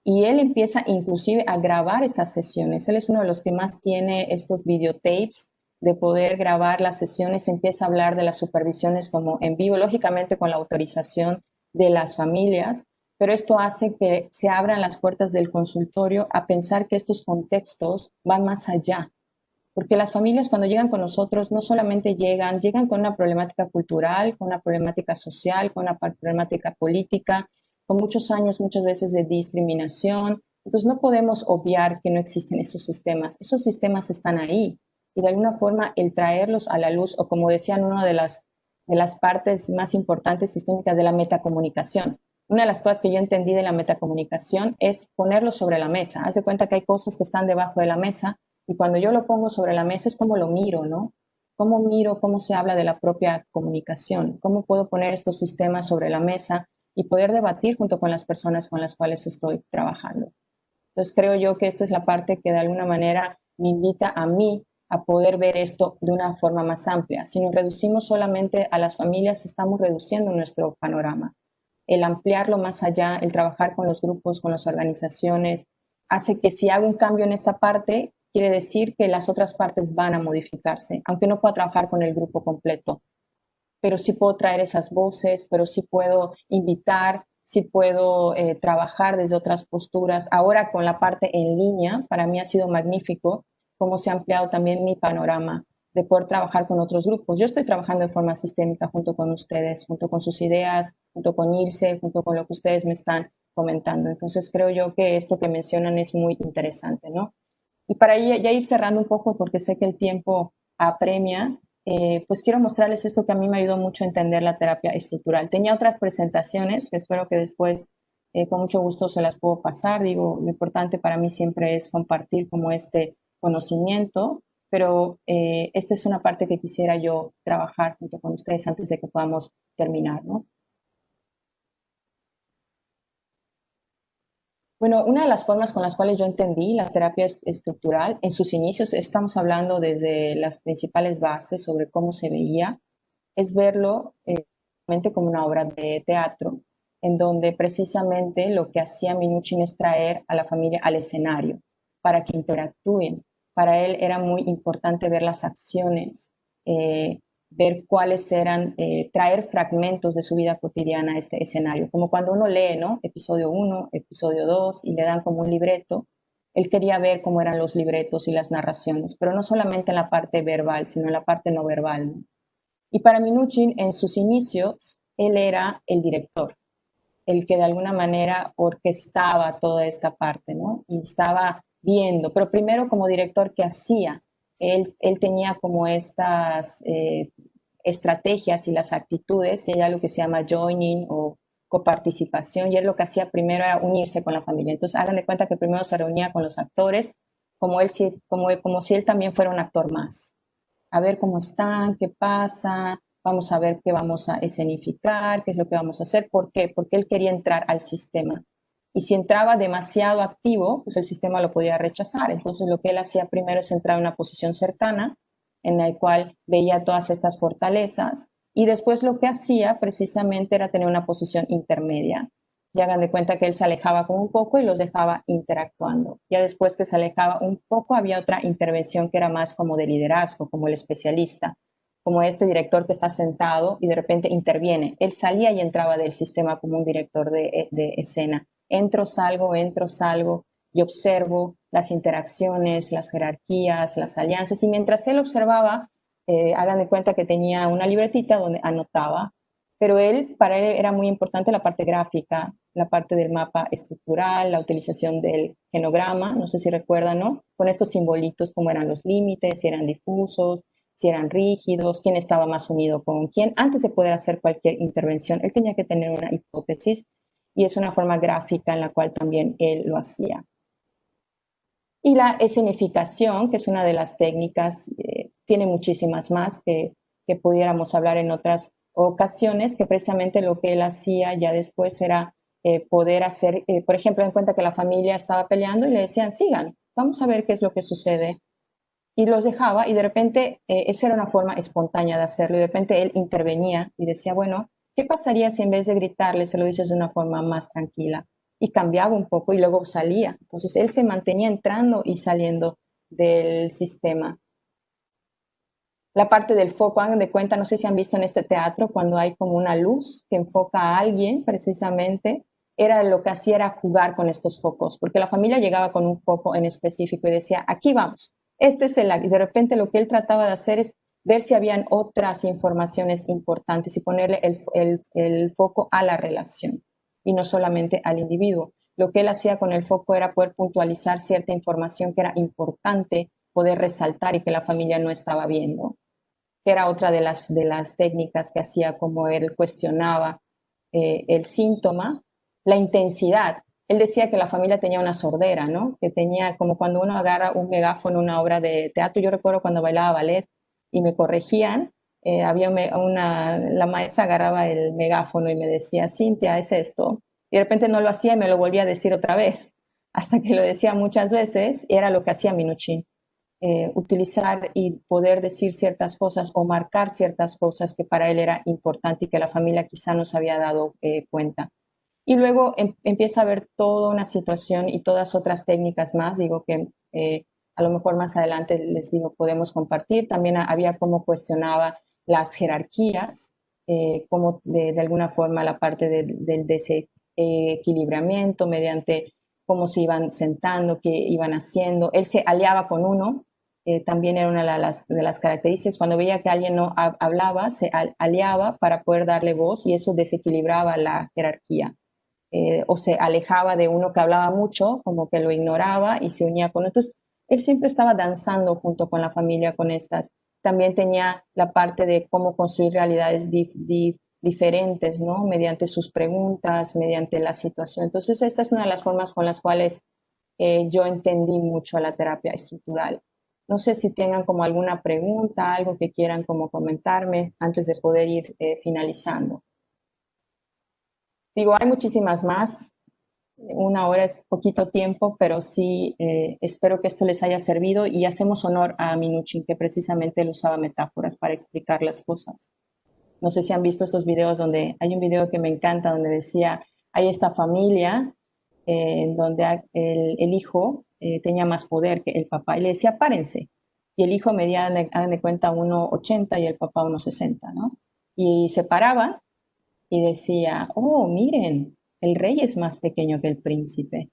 S2: Y él empieza inclusive a grabar estas sesiones. Él es uno de los que más tiene estos videotapes de poder grabar las sesiones. Empieza a hablar de las supervisiones como en vivo, lógicamente con la autorización de las familias, pero esto hace que se abran las puertas del consultorio a pensar que estos contextos van más allá. Porque las familias cuando llegan con nosotros no solamente llegan con una problemática cultural, con una problemática social, con una problemática política, con muchos años muchas veces de discriminación. Entonces no podemos obviar que no existen esos sistemas están ahí. Y de alguna forma el traerlos a la luz, o como decían, una de las partes más importantes sistémicas de la metacomunicación. Una de las cosas que yo entendí de la metacomunicación es ponerlo sobre la mesa. Haz de cuenta que hay cosas que están debajo de la mesa, y cuando yo lo pongo sobre la mesa es como lo miro, ¿no? ¿Cómo miro cómo se habla de la propia comunicación? ¿Cómo puedo poner estos sistemas sobre la mesa y poder debatir junto con las personas con las cuales estoy trabajando? Entonces creo yo que esta es la parte que de alguna manera me invita a mí a poder ver esto de una forma más amplia. Si nos reducimos solamente a las familias, estamos reduciendo nuestro panorama. El ampliarlo más allá, el trabajar con los grupos, con las organizaciones, hace que si hago un cambio en esta parte, quiere decir que las otras partes van a modificarse, aunque no pueda trabajar con el grupo completo. Pero sí puedo traer esas voces, pero sí puedo invitar, sí puedo trabajar desde otras posturas. Ahora con la parte en línea, para mí ha sido magnífico cómo se ha ampliado también mi panorama de poder trabajar con otros grupos. Yo estoy trabajando de forma sistémica junto con ustedes, junto con sus ideas, junto con Ilse, junto con lo que ustedes me están comentando. Entonces creo yo que esto que mencionan es muy interesante, ¿no? Y para ya ir cerrando un poco, porque sé que el tiempo apremia, pues quiero mostrarles esto que a mí me ayudó mucho a entender la terapia estructural. Tenía otras presentaciones que espero que después con mucho gusto se las puedo pasar. Digo, lo importante para mí siempre es compartir como este conocimiento, pero esta es una parte que quisiera yo trabajar junto con ustedes antes de que podamos terminar, ¿no? Bueno, una de las formas con las cuales yo entendí la terapia estructural, en sus inicios, estamos hablando desde las principales bases sobre cómo se veía, es verlo como una obra de teatro, en donde precisamente lo que hacía Minuchin es traer a la familia al escenario para que interactúen. Para él era muy importante ver las acciones, ver cuáles eran, traer fragmentos de su vida cotidiana a este escenario, como cuando uno lee, ¿no? Episodio 1, episodio 2, y le dan como un libreto. Él quería ver cómo eran los libretos y las narraciones, pero no solamente en la parte verbal, sino en la parte no verbal, ¿no? Y para Minuchin, en sus inicios, él era el director, el que de alguna manera orquestaba toda esta parte, ¿no? Y estaba viendo, pero primero como director, ¿qué hacía? Él tenía como estas estrategias y las actitudes, y era lo que se llama joining o coparticipación, y él lo que hacía primero era unirse con la familia. Entonces hagan de cuenta que primero se reunía con los actores, como si él también fuera un actor más. A ver cómo están, qué pasa, vamos a ver qué vamos a escenificar, qué es lo que vamos a hacer. ¿Por qué? Porque él quería entrar al sistema. Y si entraba demasiado activo, pues el sistema lo podía rechazar. Entonces lo que él hacía primero es entrar en una posición cercana en el cual veía todas estas fortalezas y después lo que hacía precisamente era tener una posición intermedia. Ya hagan de cuenta que él se alejaba como un poco y los dejaba interactuando. Ya después que se alejaba un poco había otra intervención que era más como de liderazgo, como el especialista, como este director que está sentado y de repente interviene. Él salía y entraba del sistema como un director de escena. Entro, salgo y observo las interacciones, las jerarquías, las alianzas. Y mientras él observaba, hagan de cuenta que tenía una libretita donde anotaba, pero para él era muy importante la parte gráfica, la parte del mapa estructural, la utilización del genograma, no sé si recuerdan, ¿no? Con estos simbolitos, cómo eran los límites, si eran difusos, si eran rígidos, quién estaba más unido con quién. Antes de poder hacer cualquier intervención, él tenía que tener una hipótesis y es una forma gráfica en la cual también él lo hacía. Y la escenificación, que es una de las técnicas, tiene muchísimas más que pudiéramos hablar en otras ocasiones, que precisamente lo que él hacía ya después era poder hacer, por ejemplo, en cuenta que la familia estaba peleando y le decían, sigan, vamos a ver qué es lo que sucede. Y los dejaba y de repente esa era una forma espontánea de hacerlo y de repente él intervenía y decía, bueno, ¿qué pasaría si en vez de gritarle se lo dices de una forma más tranquila? Y cambiaba un poco y luego salía. Entonces él se mantenía entrando y saliendo del sistema. La parte del foco, hagan de cuenta, no sé si han visto en este teatro, cuando hay como una luz que enfoca a alguien precisamente, era lo que hacía era jugar con estos focos, porque la familia llegaba con un foco en específico y decía, aquí vamos, este es y de repente lo que él trataba de hacer es ver si habían otras informaciones importantes y ponerle el foco a la relación y no solamente al individuo. Lo que él hacía con el foco era poder puntualizar cierta información que era importante poder resaltar y que la familia no estaba viendo, que era otra de las técnicas que hacía, como él cuestionaba el síntoma, la intensidad. Él decía que la familia tenía una sordera, ¿no? Que tenía como cuando uno agarra un megáfono en una obra de teatro. Yo recuerdo cuando bailaba ballet y me corregían, la maestra agarraba el megáfono y me decía, Cintia, es esto. Y de repente no lo hacía y me lo volvía a decir otra vez, hasta que lo decía muchas veces, era lo que hacía Minuchin. Utilizar y poder decir ciertas cosas o marcar ciertas cosas que para él era importante y que la familia quizá no se había dado cuenta. Y luego empieza a haber toda una situación y todas otras técnicas más, digo que a lo mejor más adelante les digo, podemos compartir. También había cómo cuestionaba las jerarquías, como de alguna forma la parte del desequilibramiento mediante cómo se iban sentando, qué iban haciendo. Él se aliaba con uno, también era una de las características. Cuando veía que alguien no hablaba, se aliaba para poder darle voz y eso desequilibraba la jerarquía. O se alejaba de uno que hablaba mucho, como que lo ignoraba y se unía con otros. Él siempre estaba danzando junto con la familia con estas. También tenía la parte de cómo construir realidades diferentes, ¿no? Mediante sus preguntas, mediante la situación. Entonces, esta es una de las formas con las cuales yo entendí mucho a la terapia estructural. No sé si tengan como alguna pregunta, algo que quieran como comentarme antes de poder ir finalizando. Digo, hay muchísimas más. Una hora es poquito tiempo, pero sí espero que esto les haya servido y hacemos honor a Minuchin, que precisamente él usaba metáforas para explicar las cosas. No sé si han visto estos videos donde hay un video que me encanta donde decía, hay esta familia donde el hijo tenía más poder que el papá y le decía, párense. Y el hijo medía, hagan de cuenta, 1,80 y el papá 1,60, ¿no? Y se paraba y decía, oh, miren, el rey es más pequeño que el príncipe.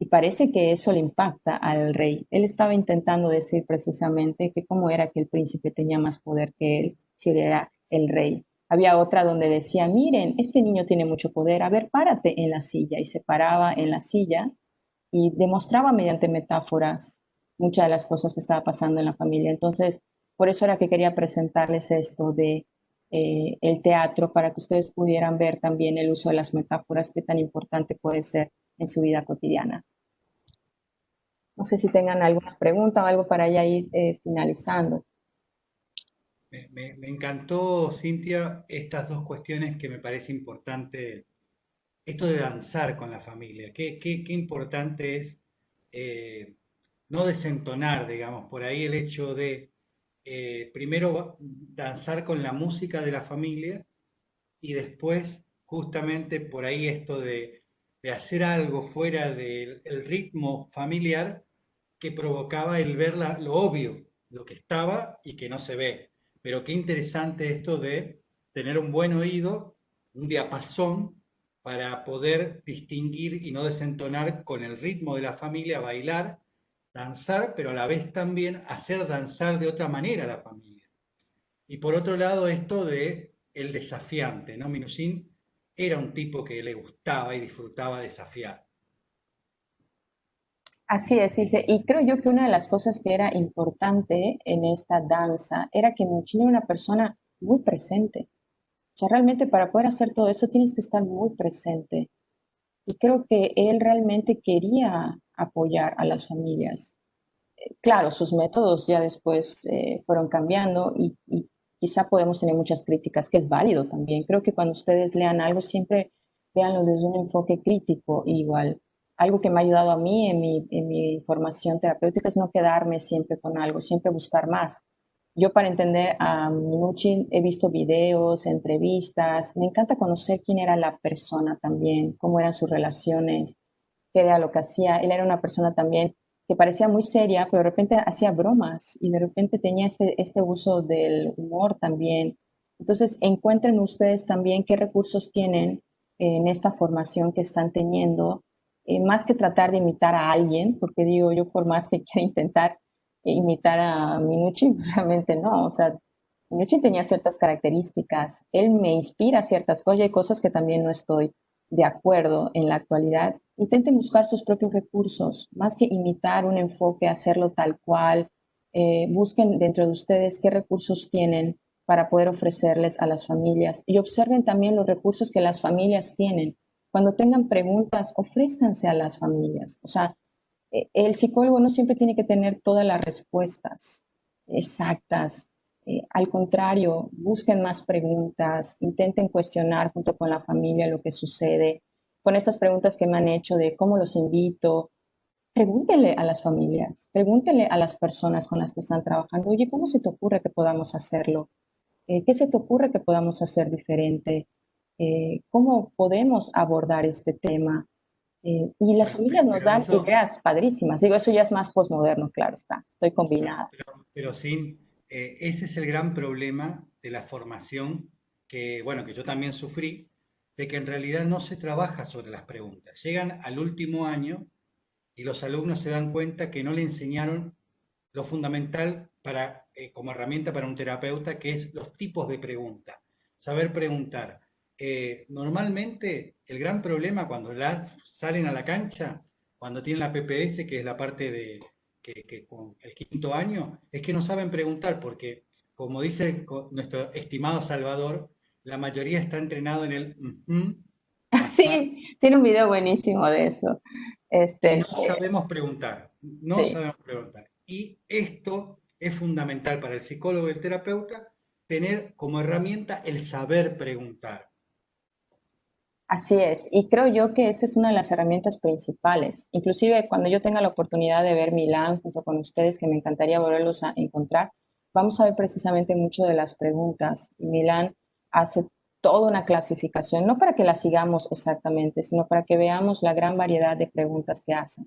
S2: Y parece que eso le impacta al rey. Él estaba intentando decir precisamente que cómo era que el príncipe tenía más poder que él, si él era el rey. Había otra donde decía, miren, este niño tiene mucho poder, a ver, párate en la silla. Y se paraba en la silla y demostraba mediante metáforas muchas de las cosas que estaba pasando en la familia. Entonces, por eso era que quería presentarles esto de el teatro, para que ustedes pudieran ver también el uso de las metáforas, qué tan importante puede ser en su vida cotidiana. No sé si tengan alguna pregunta o algo para ya ir finalizando.
S1: Me encantó, Cintia, estas dos cuestiones que me parece importante. Esto de danzar con la familia, qué importante es no desentonar, digamos, por ahí el hecho de primero danzar con la música de la familia y después justamente por ahí esto de hacer algo fuera del el ritmo familiar que provocaba el ver lo obvio, lo que estaba y que no se ve. Pero qué interesante esto de tener un buen oído, un diapasón para poder distinguir y no desentonar con el ritmo de la familia, bailar, danzar, pero a la vez también hacer danzar de otra manera a la familia. Y por otro lado, esto de el desafiante, ¿no? Minujín era un tipo que le gustaba y disfrutaba desafiar.
S2: Así es, Ilse. Y creo yo que una de las cosas que era importante en esta danza era que Muchin era una persona muy presente. O sea, realmente para poder hacer todo eso tienes que estar muy presente. Y creo que él realmente quería apoyar a las familias. Claro, sus métodos ya después fueron cambiando y quizá podemos tener muchas críticas, que es válido también. Creo que cuando ustedes lean algo, siempre leanlo desde un enfoque crítico igual. Algo que me ha ayudado a mí en mi formación terapéutica es no quedarme siempre con algo, siempre buscar más. Yo para entender a Minuchin he visto videos, entrevistas, me encanta conocer quién era la persona también, cómo eran sus relaciones, qué era lo que hacía. Él era una persona también que parecía muy seria, pero de repente hacía bromas y de repente tenía este uso del humor también. Entonces, encuentren ustedes también qué recursos tienen en esta formación que están teniendo, más que tratar de imitar a alguien, porque digo yo, por más que quiera intentar imitar a Minuchin, realmente no, o sea, Minuchin tenía ciertas características, él me inspira ciertas cosas y hay cosas que también no estoy de acuerdo en la actualidad. Intenten buscar sus propios recursos, más que imitar un enfoque, hacerlo tal cual. Busquen dentro de ustedes qué recursos tienen para poder ofrecerles a las familias y observen también los recursos que las familias tienen. Cuando tengan preguntas, ofrézcanse a las familias. O sea, el psicólogo no siempre tiene que tener todas las respuestas exactas. Al contrario, busquen más preguntas, intenten cuestionar junto con la familia lo que sucede. Con estas preguntas que me han hecho de cómo los invito, pregúntenle a las familias, pregúntenle a las personas con las que están trabajando, oye, ¿cómo se te ocurre que podamos hacerlo? ¿Qué se te ocurre que podamos hacer diferente? ¿Cómo podemos abordar este tema? Y las
S1: Bueno,
S2: familias nos
S1: pero
S2: dan
S1: eso,
S2: ideas padrísimas. Digo, eso ya es más posmoderno, claro está, estoy
S1: claro,
S2: combinada.
S1: pero sin, ese es el gran problema de la formación que, bueno, que yo también sufrí, de que en realidad no se trabaja sobre las preguntas. Llegan al último año y los alumnos se dan cuenta que no le enseñaron lo fundamental para, como herramienta para un terapeuta, que es los tipos de preguntas, saber preguntar. Normalmente el gran problema cuando salen a la cancha, cuando tienen la PPS, que es la parte de que con el quinto año, es que no saben preguntar porque, como dice nuestro estimado Salvador, la mayoría está entrenado en el pasar
S2: Sí, tiene un video buenísimo de eso.
S1: y no
S2: Este,
S1: sabemos preguntar, no
S2: sí.
S1: sabemos preguntar. Y esto es fundamental para el psicólogo y el terapeuta, tener como herramienta el saber preguntar.
S2: Así es, y creo yo que esa es una de las herramientas principales. Inclusive cuando yo tenga la oportunidad de ver Milán junto con ustedes, que me encantaría volverlos a encontrar, vamos a ver precisamente mucho de las preguntas. Milán hace toda una clasificación, no para que la sigamos exactamente, sino para que veamos la gran variedad de preguntas que hacen.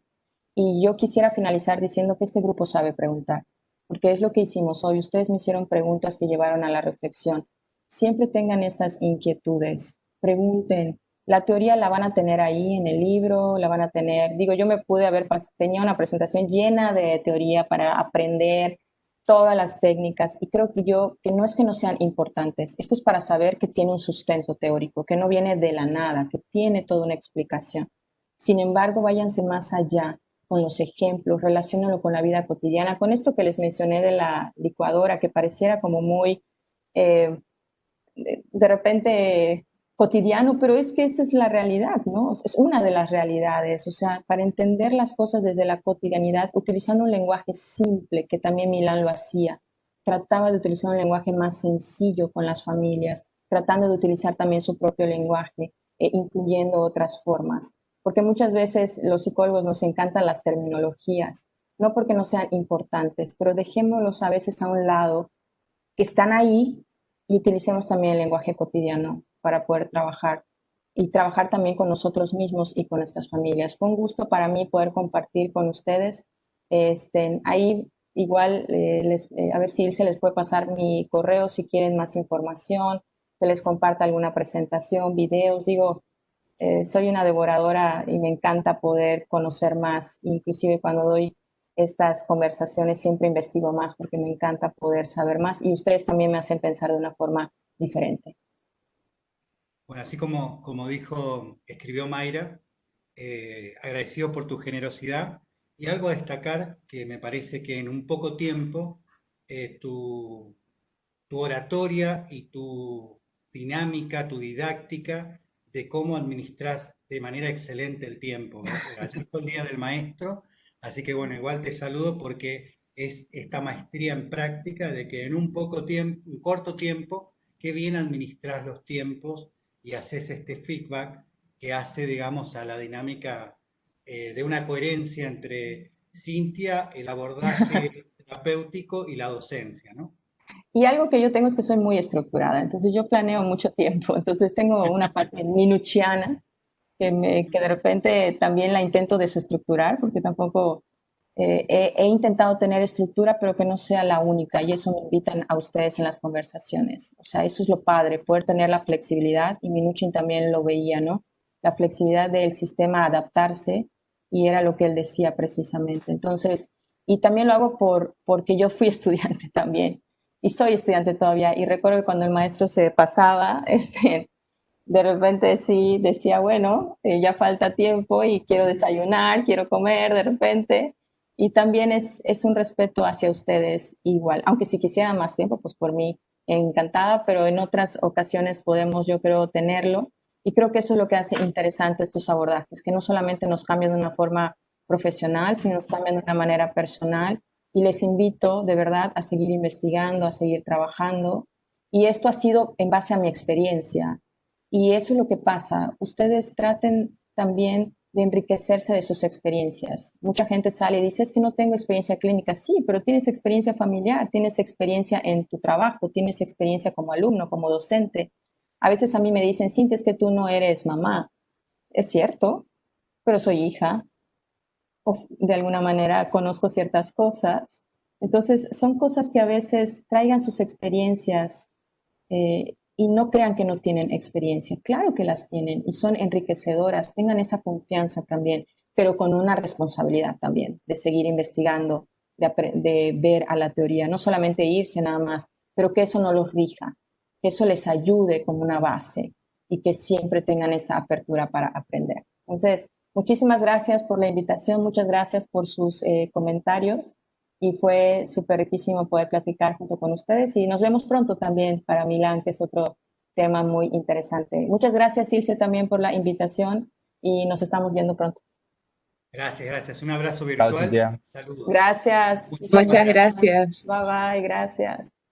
S2: Y yo quisiera finalizar diciendo que este grupo sabe preguntar, porque es lo que hicimos hoy. Ustedes me hicieron preguntas que llevaron a la reflexión. Siempre tengan estas inquietudes, pregunten. La teoría la van a tener ahí en el libro, la van a tener, digo, yo me pude haber, tenía una presentación llena de teoría para aprender todas las técnicas y creo que yo, que no es que no sean importantes, esto es para saber que tiene un sustento teórico, que no viene de la nada, que tiene toda una explicación. Sin embargo, váyanse más allá con los ejemplos, relaciónalo con la vida cotidiana, con esto que les mencioné de la licuadora, que pareciera como muy eh, de repente cotidiano, pero es que esa es la realidad, ¿no? Es una de las realidades, o sea, para entender las cosas desde la cotidianidad, utilizando un lenguaje simple, que también Milán lo hacía, trataba de utilizar un lenguaje más sencillo con las familias, tratando de utilizar también su propio lenguaje, incluyendo otras formas, porque muchas veces los psicólogos nos encantan las terminologías, no porque no sean importantes, pero dejémoslos a veces a un lado, que están ahí, y utilicemos también el lenguaje cotidiano para poder trabajar y trabajar también con nosotros mismos y con nuestras familias. Fue un gusto para mí poder compartir con ustedes. Ahí igual, a ver si se les puede pasar mi correo si quieren más información, que les comparta alguna presentación, videos. Digo, soy una devoradora y me encanta poder conocer más. Inclusive cuando doy estas conversaciones siempre investigo más porque me encanta poder saber más y ustedes también me hacen pensar de una forma diferente.
S1: Bueno, así como escribió Mayra, agradecido por tu generosidad y algo a destacar que me parece que en un poco tiempo tu oratoria y tu dinámica, tu didáctica de cómo administras de manera excelente el tiempo. Ayer fue el Día del Maestro, así que bueno, igual te saludo porque es esta maestría en práctica de que en un corto tiempo, qué bien administras los tiempos y haces este feedback que hace, digamos, a la dinámica de una coherencia entre Cintia, el abordaje terapéutico y la docencia, ¿no?
S2: Y algo que yo tengo es que soy muy estructurada, entonces yo planeo mucho tiempo, entonces tengo una parte minuciana que de repente también la intento desestructurar, porque tampoco he intentado tener estructura, pero que no sea la única, y eso me invitan a ustedes en las conversaciones. O sea, eso es lo padre, poder tener la flexibilidad, y Minuchin también lo veía, ¿no? La flexibilidad del sistema a adaptarse, y era lo que él decía precisamente. Entonces, y también lo hago porque yo fui estudiante también, y soy estudiante todavía, y recuerdo que cuando el maestro se pasaba, de repente sí decía, bueno, ya falta tiempo y quiero desayunar, quiero comer de repente. Y también es un respeto hacia ustedes igual, aunque si quisieran más tiempo, pues por mí encantada, pero en otras ocasiones podemos, yo creo, tenerlo. Y creo que eso es lo que hace interesante estos abordajes, que no solamente nos cambian de una forma profesional, sino nos cambian de una manera personal. Y les invito de verdad a seguir investigando, a seguir trabajando. Y esto ha sido en base a mi experiencia. Y eso es lo que pasa. Ustedes traten también de enriquecerse de sus experiencias. Mucha gente sale y dice, es que no tengo experiencia clínica. Sí, pero tienes experiencia familiar, tienes experiencia en tu trabajo, tienes experiencia como alumno, como docente. A veces a mí me dicen, Cintia, es que tú no eres mamá. Es cierto, pero soy hija. O de alguna manera conozco ciertas cosas. Entonces, son cosas que a veces traigan sus experiencias y no crean que no tienen experiencia. Claro que las tienen y son enriquecedoras. Tengan esa confianza también, pero con una responsabilidad también de seguir investigando, de ver a la teoría, no solamente irse nada más, pero que eso no los rija, que eso les ayude como una base y que siempre tengan esta apertura para aprender. Entonces, muchísimas gracias por la invitación, muchas gracias por sus comentarios y fue súper riquísimo poder platicar junto con ustedes y nos vemos pronto también para Milán, que es otro tema muy interesante. Muchas gracias, Ilse, también por la invitación y nos estamos viendo pronto.
S1: Gracias, gracias. Un abrazo
S7: Chao,
S1: virtual.
S7: Cintia.
S1: Saludos.
S2: Gracias.
S3: Muchas gracias.
S2: Bye bye, gracias.